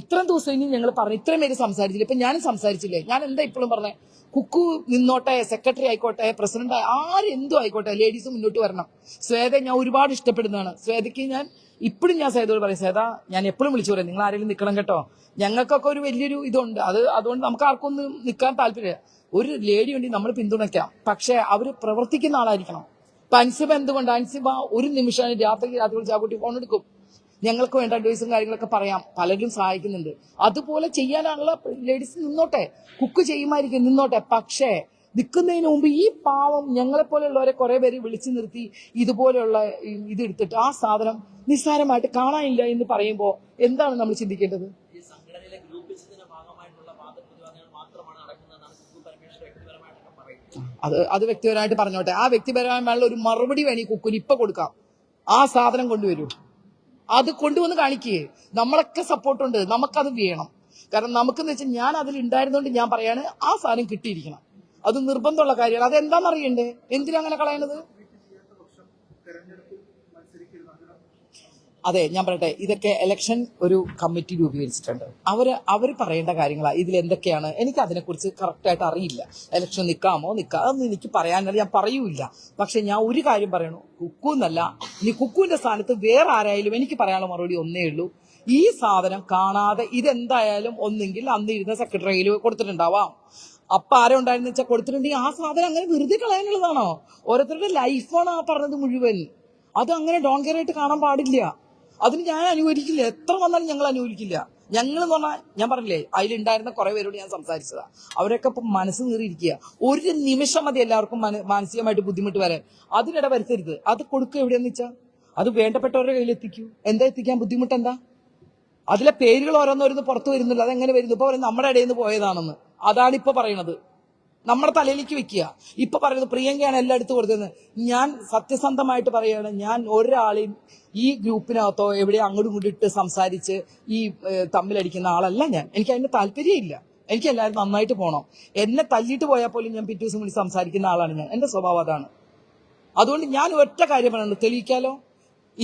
ഇത്രയും ദിവസം ഇനി ഞങ്ങൾ പറഞ്ഞു, ഇത്രയും പേര് സംസാരിച്ചില്ല. ഇപ്പൊ ഞാനും സംസാരിച്ചില്ലേ? ഞാൻ എന്താ ഇപ്പോഴും പറഞ്ഞേ, കുക്കു നിന്നോട്ടെ, സെക്രട്ടറി ആയിക്കോട്ടെ, പ്രസിഡന്റ് ആരെന്തോ ആയിക്കോട്ടെ, ലേഡീസ് മുന്നോട്ട് വരണം. ശ്വേത ഞാൻ ഒരുപാട് ഇഷ്ടപ്പെടുന്നതാണ്. ശ്വേതയ്ക്ക് ഞാൻ ഇപ്പോഴും ഞാൻ ശ്വേതയോട് പറയും, ശ്വേത ഞാൻ എപ്പോഴും വിളിച്ചു പറയാം, നിങ്ങൾ ആരെങ്കിലും നിൽക്കണം കേട്ടോ. ഞങ്ങൾക്കൊക്കെ ഒരു വലിയൊരു ഇതുണ്ട്. അതുകൊണ്ട് നമുക്ക് ആർക്കൊന്നും നിൽക്കാൻ താല്പര്യമില്ല. ഒരു ലേഡി വേണ്ടി നമ്മൾ പിന്തുണയ്ക്കാം, പക്ഷെ അവര് പ്രവർത്തിക്കുന്ന ആളായിരിക്കണം. ഇപ്പൊ അൻസിബ എന്തുകൊണ്ട്, അൻസിബ ഒരു നിമിഷം രാത്രി വിളിച്ച് ആ കുട്ടി ഫോൺ എടുക്കും. ഞങ്ങൾക്ക് വേണ്ട അഡ്വൈസും കാര്യങ്ങളൊക്കെ പറയാം, പലരും സഹായിക്കുന്നുണ്ട്. അതുപോലെ ചെയ്യാനുള്ള ലേഡീസ് നിന്നോട്ടെ, കുക്ക് ചെയ്യുമായിരിക്കും നിന്നോട്ടെ. പക്ഷേ നിൽക്കുന്നതിന് മുമ്പ് ഈ പാവം ഞങ്ങളെപ്പോലെയുള്ളവരെ കുറെ പേര് വിളിച്ചു നിർത്തി ഇതുപോലെയുള്ള ഇതെടുത്തിട്ട് ആ സാധനം നിസ്സാരമായിട്ട് കാണാനില്ല എന്ന് പറയുമ്പോൾ എന്താണ് നമ്മൾ ചിന്തിക്കേണ്ടത്? അത് വ്യക്തിപരമായിട്ട് പറഞ്ഞോട്ടെ. ആ വ്യക്തിപരമായുള്ള ഒരു മറുപടി വേണം ഈ കുക്കിന് ഇപ്പൊ കൊടുക്കാം. ആ സാധനം കൊണ്ടുവരൂ, അത് കൊണ്ടുവന്ന് കാണിക്കുകയെ. നമ്മളൊക്കെ സപ്പോർട്ടുണ്ട്, നമുക്കത് വേണം. കാരണം നമുക്കെന്ന് വെച്ചാൽ ഞാൻ അതിൽ ഉണ്ടായിരുന്നോണ്ട് ഞാൻ പറയാണ്, ആ സാധനം കിട്ടിയിരിക്കണം. അത് നിർബന്ധമുള്ള കാര്യമാണ്. അതെന്താണെന്നറിയണ്ടേ? എന്തിനാ അങ്ങനെ കളയണത്? അതെ, ഞാൻ പറയട്ടെ, ഇതൊക്കെ ഇലക്ഷൻ ഒരു കമ്മിറ്റി രൂപീകരിച്ചിട്ടുണ്ട്. അവര് പറയേണ്ട കാര്യങ്ങളാണ്. ഇതിൽ എന്തൊക്കെയാണ് എനിക്ക് അതിനെക്കുറിച്ച് കറക്റ്റായിട്ട് അറിയില്ല. ഇലക്ഷൻ അതൊന്നും എനിക്ക് പറയാനല്ല, ഞാൻ പറയൂല. പക്ഷെ ഞാൻ ഒരു കാര്യം പറയണു, കുക്കു എന്നല്ല, ഇനി കുക്കുവിന്റെ സ്ഥാനത്ത് വേറെ ആരായാലും എനിക്ക് പറയാനുള്ള മറുപടി ഒന്നേ ഉള്ളൂ. ഈ സാധനം കാണാതെ ഇതെന്തായാലും ഒന്നെങ്കിൽ അന്ന് ഇരുന്ന സെക്രട്ടറിയിൽ കൊടുത്തിട്ടുണ്ടാവാം. അപ്പൊ ആരോ ഉണ്ടായിരുന്നു വെച്ചാൽ കൊടുത്തിട്ടുണ്ടെങ്കിൽ ആ സാധനം അങ്ങനെ വെറുതെ കളയാനുള്ളതാണോ? ഓരോരുത്തരുടെ ലൈഫാണ് ആ പറഞ്ഞത് മുഴുവൻ. അത് അങ്ങനെ ഡോൺ കെയർ ആയിട്ട് കാണാൻ പാടില്ല. അതിന് ഞാൻ അനുവദിക്കില്ല. എത്ര വന്നാലും ഞങ്ങൾ അനുവദിക്കില്ല. ഞങ്ങൾ എന്ന് പറഞ്ഞാൽ ഞാൻ പറഞ്ഞില്ലേ, അതിലുണ്ടായിരുന്ന കുറെ പേരോട് ഞാൻ സംസാരിച്ചതാ. അവരൊക്കെ ഇപ്പൊ മനസ്സ് നീറിയിരിക്കുക. ഒരു നിമിഷം മതി എല്ലാവർക്കും മാനസികമായിട്ട് ബുദ്ധിമുട്ട് വരാൻ. അതിനിട വരുത്തരുത്. അത് കൊടുക്കുക എവിടെയെന്ന് വെച്ചാൽ അത് വേണ്ടപ്പെട്ടവരുടെ കയ്യിൽ എത്തിക്കൂ. എന്താ എത്തിക്കാൻ ബുദ്ധിമുട്ട് എന്താ? അതിലെ പേരുകൾ ഓരോന്നോരോന്ന് പുറത്തു വരുന്നില്ല. അതെങ്ങനെ വരുന്നു? ഇപ്പൊ പറയുന്നത് നമ്മുടെ ഇടയിൽ നിന്ന് പോയതാണെന്ന്. അതാണിപ്പോ പറയണത്. നമ്മുടെ തലയിലേക്ക് വെക്കുക. ഇപ്പൊ പറയുന്നത് പ്രിയങ്കയാണ് എല്ലായിടത്തും കൊടുത്തത്. ഞാൻ സത്യസന്ധമായിട്ട് പറയുകയാണ്, ഞാൻ ഒരാളെയും ഈ ഗ്രൂപ്പിനകത്തോ എവിടെയോ അങ്ങോട്ടും ഇങ്ങോട്ടും ഇട്ട് സംസാരിച്ച് ഈ തമ്മിലടിക്കുന്ന ആളല്ല ഞാൻ. എനിക്ക് അതിന്റെ താല്പര്യമില്ല. എനിക്ക് എല്ലാവരും നന്നായിട്ട് പോകണം. എന്നെ തല്ലിയിട്ട് പോയാൽ പോലും ഞാൻ പിറ്റേ ദിവസം വിളിച്ച് സംസാരിക്കുന്ന ആളാണ് ഞാൻ. എന്റെ സ്വഭാവം അതാണ്. അതുകൊണ്ട് ഞാൻ ഒറ്റ കാര്യം പറയുന്നത്, തെളിയിക്കാലോ.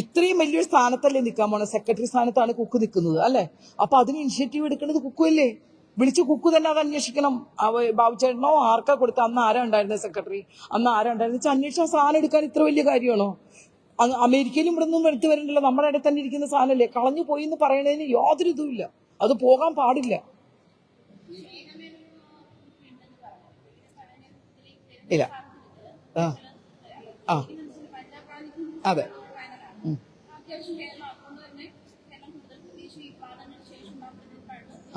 ഇത്രയും വലിയൊരു സ്ഥാനത്തല്ലേ നിൽക്കാൻ പോണേ. സെക്രട്ടറി സ്ഥാനത്താണ് കുക്ക് നിൽക്കുന്നത് അല്ലെ. അപ്പൊ അതിന് ഇനിഷ്യേറ്റീവ് എടുക്കുന്നത് കുക്കുവല്ലേ. വിളിച്ച് കുക്കു തന്നെ അത് അന്വേഷിക്കണം. ബാബുചേട്ടനോ ആർക്കാ കൊടുത്ത, അന്ന് ആരാ ഉണ്ടായിരുന്നത് സെക്രട്ടറി, അന്ന് ആരാ ഉണ്ടായിരുന്നത് അന്വേഷിച്ച സാധനം എടുക്കാൻ ഇത്ര വലിയ കാര്യമാണോ? അമേരിക്കയിലും ഇവിടെ നിന്നും എടുത്തു വരണ്ടല്ലോ. നമ്മുടെ ഇടയിൽ തന്നെ ഇരിക്കുന്ന സാധനമല്ലേ. കളഞ്ഞു പോയി എന്ന് പറയണതിന് യാതൊരു ഇതുമില്ല. അത് പോകാൻ പാടില്ല. ഇല്ല. ആ ആ അതെ.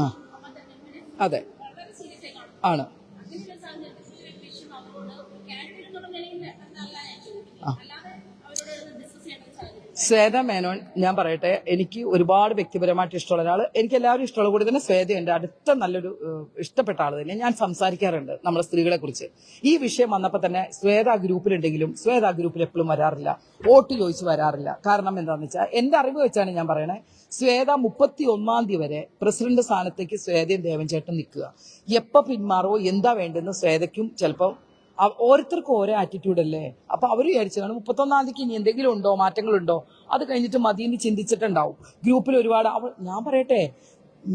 ആ അതെ ആണ്. ശ്വേത മേനോൻ, ഞാൻ പറയട്ടെ, എനിക്ക് ഒരുപാട് വ്യക്തിപരമായിട്ട് ഇഷ്ടമുള്ള ഒരാൾ. എനിക്ക് എല്ലാവരും ഇഷ്ടമുള്ള കൂടി തന്നെ ശ്വേതയുണ്ട്. അടുത്ത നല്ലൊരു ഇഷ്ടപ്പെട്ട ആൾ തന്നെ. ഞാൻ സംസാരിക്കാറുണ്ട് നമ്മുടെ സ്ത്രീകളെ കുറിച്ച്. ഈ വിഷയം വന്നപ്പോൾ തന്നെ ശ്വേത ഗ്രൂപ്പിലുണ്ടെങ്കിലും ശ്വേത ഗ്രൂപ്പിൽ എപ്പോഴും വരാറില്ല, വോട്ട് ചോദിച്ച് വരാറില്ല. കാരണം എന്താണെന്ന് വെച്ചാൽ, എന്റെ അറിവ് വെച്ചാണ് ഞാൻ പറയണേ, ശ്വേത 31-ാം തീയതി വരെ പ്രസിഡന്റ് സ്ഥാനത്തേക്ക് ശ്വേതയും ദേവൻചേട്ടൻ നിൽക്കുക. എപ്പോൾ പിന്മാറോ, എന്താ വേണ്ടെന്ന് ശ്വേതയ്ക്കും ചിലപ്പോൾ ഓരോരുത്തർക്കും ഓരോ ആറ്റിറ്റ്യൂഡ് അല്ലേ. അപ്പൊ അവർ വിചാരിച്ചതാണ് 31-ാം തീയതിക്ക് ഇനി എന്തെങ്കിലും ഉണ്ടോ, മാറ്റങ്ങളുണ്ടോ, അത് കഴിഞ്ഞിട്ട് മതിയെന്ന് ചിന്തിച്ചിട്ടുണ്ടാവും. ഗ്രൂപ്പിൽ ഒരുപാട് ഞാൻ പറയട്ടെ,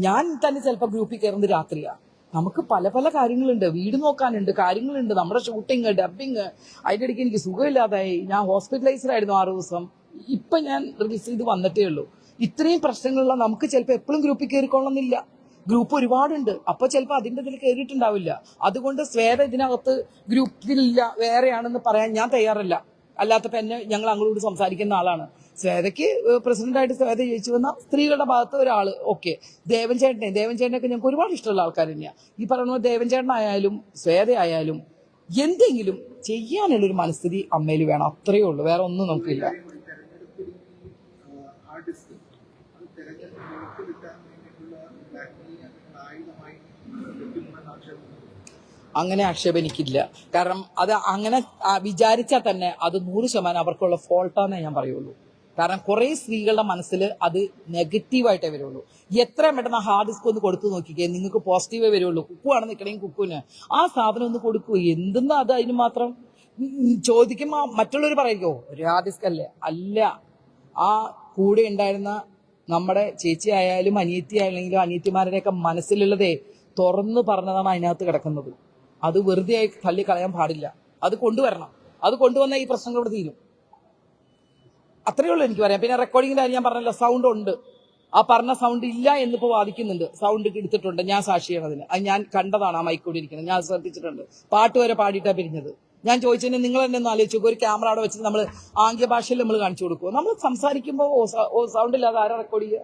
ഞാൻ തന്നെ ചിലപ്പോൾ ഗ്രൂപ്പിൽ കയറുന്നത് രാത്രിയാണ്. നമുക്ക് പല പല കാര്യങ്ങളുണ്ട്, വീട് നോക്കാനുണ്ട്, കാര്യങ്ങളുണ്ട്, നമ്മുടെ ഷൂട്ടിങ്, ഡബിങ്. അതിൻ്റെ ഇടയ്ക്ക് എനിക്ക് സുഖമില്ലാതായി, ഞാൻ ഹോസ്പിറ്റലൈസ്ഡ് ആയിരുന്നു 6 ദിവസം. ഇപ്പൊ ഞാൻ റിലീസ് ചെയ്ത് വന്നിട്ടേ ഉള്ളൂ. ഇത്രയും പ്രശ്നങ്ങളുള്ള നമുക്ക് ചിലപ്പോൾ എപ്പോഴും ഗ്രൂപ്പിൽ കയറിക്കൊള്ളണമെന്നില്ല. ഗ്രൂപ്പ് ഒരുപാടുണ്ട്. അപ്പൊ ചിലപ്പോൾ അതിന്റെ ഇതിൽ കയറിയിട്ടുണ്ടാവില്ല. അതുകൊണ്ട് ശ്വേത ഇതിനകത്ത് ഗ്രൂപ്പിലില്ല, വേറെയാണെന്ന് പറയാൻ ഞാൻ തയ്യാറല്ല. അല്ലാത്തപ്പോ എന്നെ ഞങ്ങൾ അങ്ങോട്ട് സംസാരിക്കുന്ന ആളാണ്. ശ്വേതയ്ക്ക് പ്രസിഡന്റായിട്ട് ശ്വേത ജയിച്ചു വന്ന സ്ത്രീകളുടെ ഭാഗത്ത് ഒരാള്. ഓക്കെ. ദേവൻ ചേട്ടനെയൊക്കെ ഞങ്ങൾക്ക് ഒരുപാട് ഇഷ്ടമുള്ള ആൾക്കാർ തന്നെയാണ്. ഈ പറയുന്ന ദേവൻ ചേട്ടനായാലും ശ്വേത ആയാലും എന്തെങ്കിലും ചെയ്യാനുള്ളൊരു മനസ്ഥിതി അമ്മയിൽ വേണം. അത്രയേ ഉള്ളൂ, വേറെ ഒന്നും നമുക്കില്ല. അങ്ങനെ ആക്ഷേപനിക്കില്ല. കാരണം അത് അങ്ങനെ വിചാരിച്ചാൽ തന്നെ അത് 100% അവർക്കുള്ള ഫോൾട്ടാന്നേ ഞാൻ പറയുള്ളൂ. കാരണം കുറെ സ്ത്രീകളുടെ മനസ്സിൽ അത് നെഗറ്റീവായിട്ടേ വരുള്ളൂ. എത്രയും പെട്ടെന്ന് ഹാർഡ് ഡിസ്ക് ഒന്ന് കൊടുത്തു നോക്കിക്കേ, നിങ്ങൾക്ക് പോസിറ്റീവേ വരുള്ളൂ. കുക്കുവാണ് നിൽക്കണമെങ്കിൽ കുക്കുവിന് ആ സാധനം ഒന്ന് കൊടുക്കൂ. എന്തെന്നാ അത് അതിന് മാത്രം ചോദിക്കുമ്പോ മറ്റുള്ളവർ പറയുമോ ഒരു ഹാർഡ് ഡിസ്ക് അല്ലേ? അല്ല. ആ കൂടെ ഉണ്ടായിരുന്ന നമ്മുടെ ചേച്ചി ആയാലും അനിയത്തി ആയാലെങ്കിലും അനിയത്തിമാരുടെയൊക്കെ മനസ്സിലുള്ളതേ തുറന്നു പറഞ്ഞതാണ് അതിനകത്ത് കിടക്കുന്നത്. അത് വെറുതെ ആയി തള്ളി കളയാൻ പാടില്ല. അത് കൊണ്ടുവരണം. അത് കൊണ്ടുവന്നാൽ ഈ പ്രശ്നങ്ങളോട് തീരും. അത്രയേ ഉള്ളൂ എനിക്ക് പറയാം. പിന്നെ റെക്കോർഡിങ്ങിന്റെ കാര്യം ഞാൻ പറഞ്ഞല്ലോ, സൗണ്ട് ഉണ്ട്. ആ പറഞ്ഞ സൗണ്ട് ഇല്ല എന്നിപ്പോ വാദിക്കുന്നുണ്ട്. സൗണ്ട് എടുത്തിട്ടുണ്ട്, ഞാൻ സാക്ഷിയാണ് അതിന്. അത് ഞാൻ കണ്ടതാണ്. ആ മൈക്കോടി ഇരിക്കുന്നത് ഞാൻ ശ്രദ്ധിച്ചിട്ടുണ്ട്. പാട്ട് വരെ പാടിയിട്ടാ പിരിഞ്ഞത്. ഞാൻ ചോദിച്ചതിന് നിങ്ങൾ തന്നെ ഒന്ന് ആലോചിച്ചു നോക്കും. ഒരു ക്യാമറ അവിടെ വെച്ചിട്ട് നമ്മൾ ആംഗ്യ ഭാഷയിൽ നമ്മൾ കാണിച്ചു കൊടുക്കുമോ? നമ്മൾ സംസാരിക്കുമ്പോൾ സൗണ്ട് ഇല്ലാതെ ആരാ റെക്കോർഡ് ചെയ്യുക?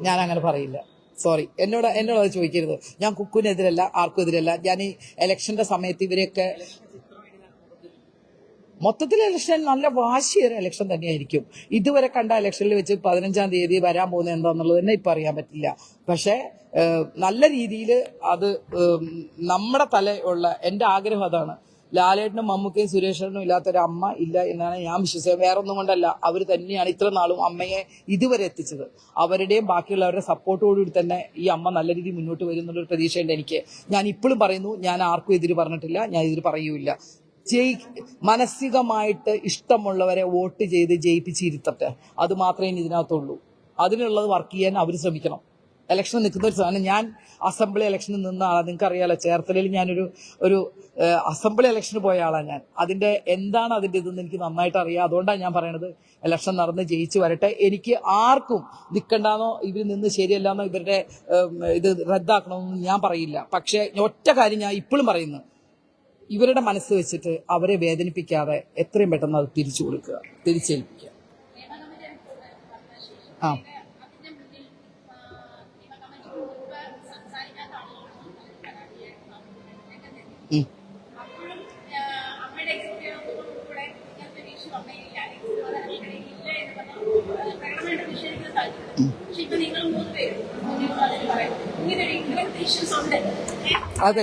ഞാൻ അങ്ങനെ പറയില്ല. സോറി, എന്നോട് അത് ചോദിക്കരുത്. ഞാൻ കുക്കുവിനെതിരല്ല, ആർക്കും എതിരല്ല. ഞാൻ ഈ ഇലക്ഷന്റെ സമയത്ത് ഇവരെയൊക്കെ മൊത്തത്തിൽ ഇലക്ഷൻ നല്ല വാശിയേറെ ഇലക്ഷൻ തന്നെയായിരിക്കും. ഇതുവരെ കണ്ട ഇലക്ഷനിൽ വെച്ച് 15-ാം തീയതി വരാൻ പോകുന്നത് എന്താന്നുള്ളത് തന്നെ ഇപ്പം അറിയാൻ പറ്റില്ല. പക്ഷേ നല്ല രീതിയിൽ അത് നമ്മുടെ തലയുള്ള എൻ്റെ ആഗ്രഹം അതാണ്. ലാലേട്ടനും മമ്മൂക്കയും സുരേഷനും ഇല്ലാത്തൊരു അമ്മ ഇല്ല എന്നാണ് ഞാൻ വിശ്വസിക്കുന്നത്. വേറെ ഒന്നും കൊണ്ടല്ല, അവർ തന്നെയാണ് ഇത്ര നാളും അമ്മയെ ഇതുവരെ എത്തിച്ചത്. അവരുടെയും ബാക്കിയുള്ളവരുടെ സപ്പോർട്ടോടുകൂടി തന്നെ ഈ അമ്മ നല്ല രീതിയിൽ മുന്നോട്ട് വരും എന്നുള്ളൊരു പ്രതീക്ഷയുണ്ട് എനിക്ക്. ഞാൻ ഇപ്പോഴും പറയുന്നു, ഞാൻ ആർക്കും എതിര് പറഞ്ഞിട്ടില്ല, ഞാൻ എതിര് പറയൂല. മാനസികമായിട്ട് ഇഷ്ടമുള്ളവരെ വോട്ട് ചെയ്ത് ജയിപ്പിച്ചിരുത്തട്ടെ, അത് മാത്രമേ ഇനി ഇതിനകത്തുള്ളൂ. അതിനുള്ളത് വർക്ക് ചെയ്യാൻ അവർ ശ്രമിക്കണം. ഇലക്ഷൻ നിൽക്കുന്ന ഒരു സാധനം, ഞാൻ അസംബ്ലി ഇലക്ഷനിൽ നിന്ന ആളാണ്. നിങ്ങൾക്ക് അറിയാലോ, ചേർത്തലയിൽ ഞാനൊരു അസംബ്ലി ഇലക്ഷന് പോയ ആളാണ് ഞാൻ. അതിന്റെ എന്താണ് അതിന്റെ ഇതെന്ന് എനിക്ക് നന്നായിട്ട് അറിയാം. അതുകൊണ്ടാണ് ഞാൻ പറയണത്, ഇലക്ഷൻ നടന്ന് ജയിച്ചു വരട്ടെ. എനിക്ക് ആർക്കും നിൽക്കണ്ടെന്നോ ഇവർ നിന്ന് ശരിയല്ലാന്നോ ഇവരുടെ ഇത് റദ്ദാക്കണമെന്നൊന്നും ഞാൻ പറയില്ല. പക്ഷേ ഒറ്റ കാര്യം ഞാൻ ഇപ്പോഴും പറയുന്നു, ഇവരുടെ മനസ്സ് വെച്ചിട്ട് അവരെ വേദനിപ്പിക്കാതെ എത്രയും പെട്ടെന്ന് അത് തിരിച്ചു കൊടുക്കുക, തിരിച്ചേൽപ്പിക്കുക. ആ അത്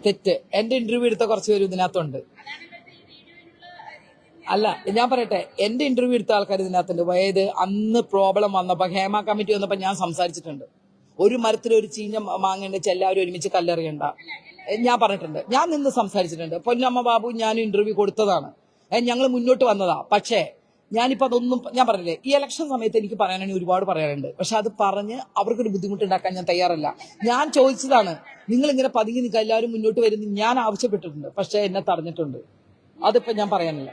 തെറ്റ്. എന്റെ ഇന്റർവ്യൂ എടുത്ത കുറച്ച് പേര് ഇതിനകത്തുണ്ട്. അല്ല, ഞാൻ പറയട്ടെ, എന്റെ ഇന്റർവ്യൂ എടുത്ത ആൾക്കാർ ഇതിനകത്തുണ്ട്. അതായത് അന്ന് പ്രോബ്ലം വന്നപ്പോ ഹേമ കമ്മിറ്റി വന്നപ്പോ ഞാൻ സംസാരിച്ചിട്ടുണ്ട്. ഒരു മരത്തിൽ ഒരു ചീഞ്ഞ മാങ്ങ വെച്ച് എല്ലാവരും ഒരുമിച്ച് കല്ലെറിയണ്ട ഞാൻ പറഞ്ഞിട്ടുണ്ട്. ഞാൻ നിന്ന് സംസാരിച്ചിട്ടുണ്ട്. പൊന്നമ്മ ബാബു ഞാനും ഇന്റർവ്യൂ കൊടുത്തതാണ്. ഞങ്ങൾ മുന്നോട്ട് വന്നതാ. പക്ഷേ ഞാനിപ്പോ അതൊന്നും ഞാൻ പറഞ്ഞില്ലേ, ഈ ഇലക്ഷൻ സമയത്ത് എനിക്ക് പറയാനാണെങ്കിൽ ഒരുപാട് പറയാനുണ്ട്. പക്ഷെ അത് പറഞ്ഞ് അവർക്കൊരു ബുദ്ധിമുട്ടുണ്ടാക്കാൻ ഞാൻ തയ്യാറല്ല. ഞാൻ ചോദിച്ചതാണ്, നിങ്ങൾ ഇങ്ങനെ പതുങ്ങി നിൽക്കുക, എല്ലാവരും മുന്നോട്ട് വരുന്ന ഞാൻ ആവശ്യപ്പെട്ടിട്ടുണ്ട്. പക്ഷെ എന്നെ തടഞ്ഞിട്ടുണ്ട്. അതിപ്പോ ഞാൻ പറയാനില്ല.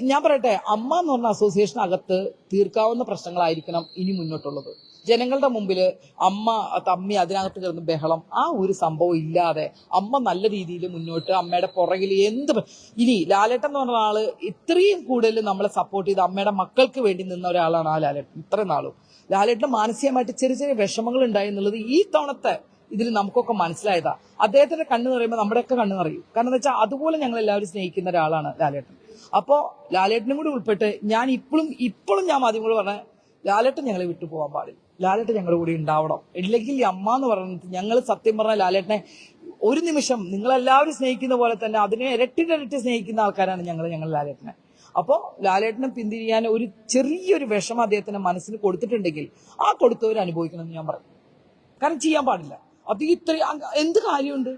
ഞാൻ പറയട്ടെ, അമ്മ എന്ന് പറഞ്ഞ അസോസിയേഷനകത്ത് തീർക്കാവുന്ന പ്രശ്നങ്ങളായിരിക്കണം ഇനി മുന്നോട്ടുള്ളത്. ജനങ്ങളുടെ മുമ്പിൽ അമ്മ തമ്മി അതിനകത്ത് കിടന്ന് ബഹളം, ആ ഒരു സംഭവം ഇല്ലാതെ അമ്മ നല്ല രീതിയിൽ മുന്നോട്ട്, അമ്മയുടെ പുറകിൽ ഇനി ലാലേട്ടൻ എന്ന് പറഞ്ഞ ആള് ഇത്രയും കൂടുതൽ നമ്മളെ സപ്പോർട്ട് ചെയ്ത് അമ്മയുടെ മക്കൾക്ക് വേണ്ടി നിന്ന ഒരാളാണ് ആ ലാലേട്ടൻ. ഇത്രയും നാളും ലാലേട്ടന് മാനസികമായിട്ട് ചെറിയ ചെറിയ വിഷമങ്ങൾ ഉണ്ടായി എന്നുള്ളത് ഈ തവണത്തെ ഇതിൽ നമുക്കൊക്കെ മനസ്സിലായതാ. അദ്ദേഹത്തിന്റെ കണ്ണ് നിറയുമ്പോൾ നമ്മുടെയൊക്കെ കണ്ണ് നിറയും. കാരണം എന്താ വെച്ചാൽ അതുപോലെ ഞങ്ങൾ എല്ലാവരും സ്നേഹിക്കുന്ന ഒരാളാണ് ലാലേട്ടൻ. അപ്പോ ലാലേട്ടനും കൂടി ഉൾപ്പെട്ട് ഞാൻ ഇപ്പോഴും ഞാൻ മാധ്യമങ്ങൾ പറഞ്ഞ ലാലേട്ടൻ ഞങ്ങളെ വിട്ടു പോകാൻ പാടില്ല. ലാലേട്ടൻ ഞങ്ങളുടെ കൂടി ഉണ്ടാവണം. ഇല്ലെങ്കിൽ ഈ അമ്മ എന്ന് പറയുന്നത് ഞങ്ങൾ സത്യം പറഞ്ഞ ലാലേട്ടനെ ഒരു നിമിഷം നിങ്ങളെല്ലാവരും സ്നേഹിക്കുന്ന പോലെ തന്നെ അതിനെ ഇരട്ടി സ്നേഹിക്കുന്ന ആൾക്കാരാണ് ഞങ്ങൾ ലാലേട്ടനെ. അപ്പോൾ ലാലേട്ടനെ പിന്തിരിയാൻ ഒരു ചെറിയൊരു വിഷമം അദ്ദേഹത്തിന്റെ മനസ്സിന് കൊടുത്തിട്ടുണ്ടെങ്കിൽ ആ കൊടുത്തവർ അനുഭവിക്കണമെന്ന് ഞാൻ പറയും. കാരണം ചെയ്യാൻ പാടില്ല. അത് എന്ത് കാര്യമുണ്ട്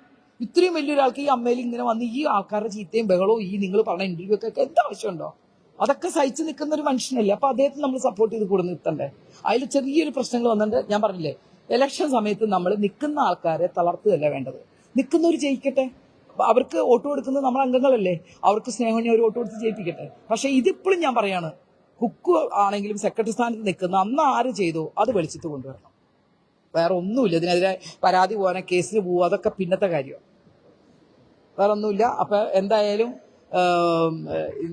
ഇത്രയും വലിയൊരാൾക്ക് ഈ അമ്മയിൽ ഇങ്ങനെ വന്ന് ഈ ആൾക്കാരുടെ ചീത്തയും ബഹളവും ഈ നിങ്ങൾ പറഞ്ഞ ഇന്റർവ്യൂ ഒക്കെ എന്ത് ആവശ്യമുണ്ടോ? അതൊക്കെ സഹിച്ചു നിൽക്കുന്ന ഒരു മനുഷ്യനല്ലേ. അപ്പൊ അദ്ദേഹത്തിന് നമ്മൾ സപ്പോർട്ട് ചെയ്ത് കൂടെ നിർത്തണ്ടേ? അതിൽ ചെറിയൊരു പ്രശ്നങ്ങൾ വന്നിട്ട് ഞാൻ പറഞ്ഞില്ലേ, ഇലക്ഷൻ സമയത്ത് നമ്മൾ നിൽക്കുന്ന ആൾക്കാരെ തളർത്തുകയല്ല വേണ്ടത്. നിൽക്കുന്നവർ ജയിക്കട്ടെ. അവർക്ക് വോട്ട് കൊടുക്കുന്നത് നമ്മുടെ അംഗങ്ങളല്ലേ, അവർക്ക് സ്നേഹം അവർ വോട്ട് കൊടുത്ത് ജയിപ്പിക്കട്ടെ. പക്ഷെ ഇതിപ്പോഴും ഞാൻ പറയാണ്, കുക്ക് ആണെങ്കിലും സെക്രട്ടറി സ്ഥാനത്ത് നിൽക്കുന്ന അന്ന് ആര് ചെയ്തോ അത് വെളിച്ചത്ത് കൊണ്ടുവരണം. വേറെ ഒന്നുമില്ല. ഇതിനെതിരെ പരാതി പോകാനോ കേസിന് പോവുക അതൊക്കെ പിന്നത്തെ കാര്യമാണ്. വേറെ ഒന്നുമില്ല. അപ്പൊ എന്തായാലും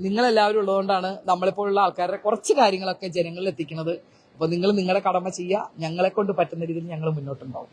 നിങ്ങളെല്ലാവരും ഉള്ളതുകൊണ്ടാണ് നമ്മളിപ്പോഴുള്ള ആൾക്കാരുടെ കുറച്ച് കാര്യങ്ങളൊക്കെ ജനങ്ങളിൽ എത്തിക്കുന്നത്. അപ്പൊ നിങ്ങൾ നിങ്ങളുടെ കടമ ചെയ്യുക. ഞങ്ങളെ കൊണ്ട് പറ്റുന്ന രീതിയിൽ ഞങ്ങൾ മുന്നോട്ടുണ്ടാവും.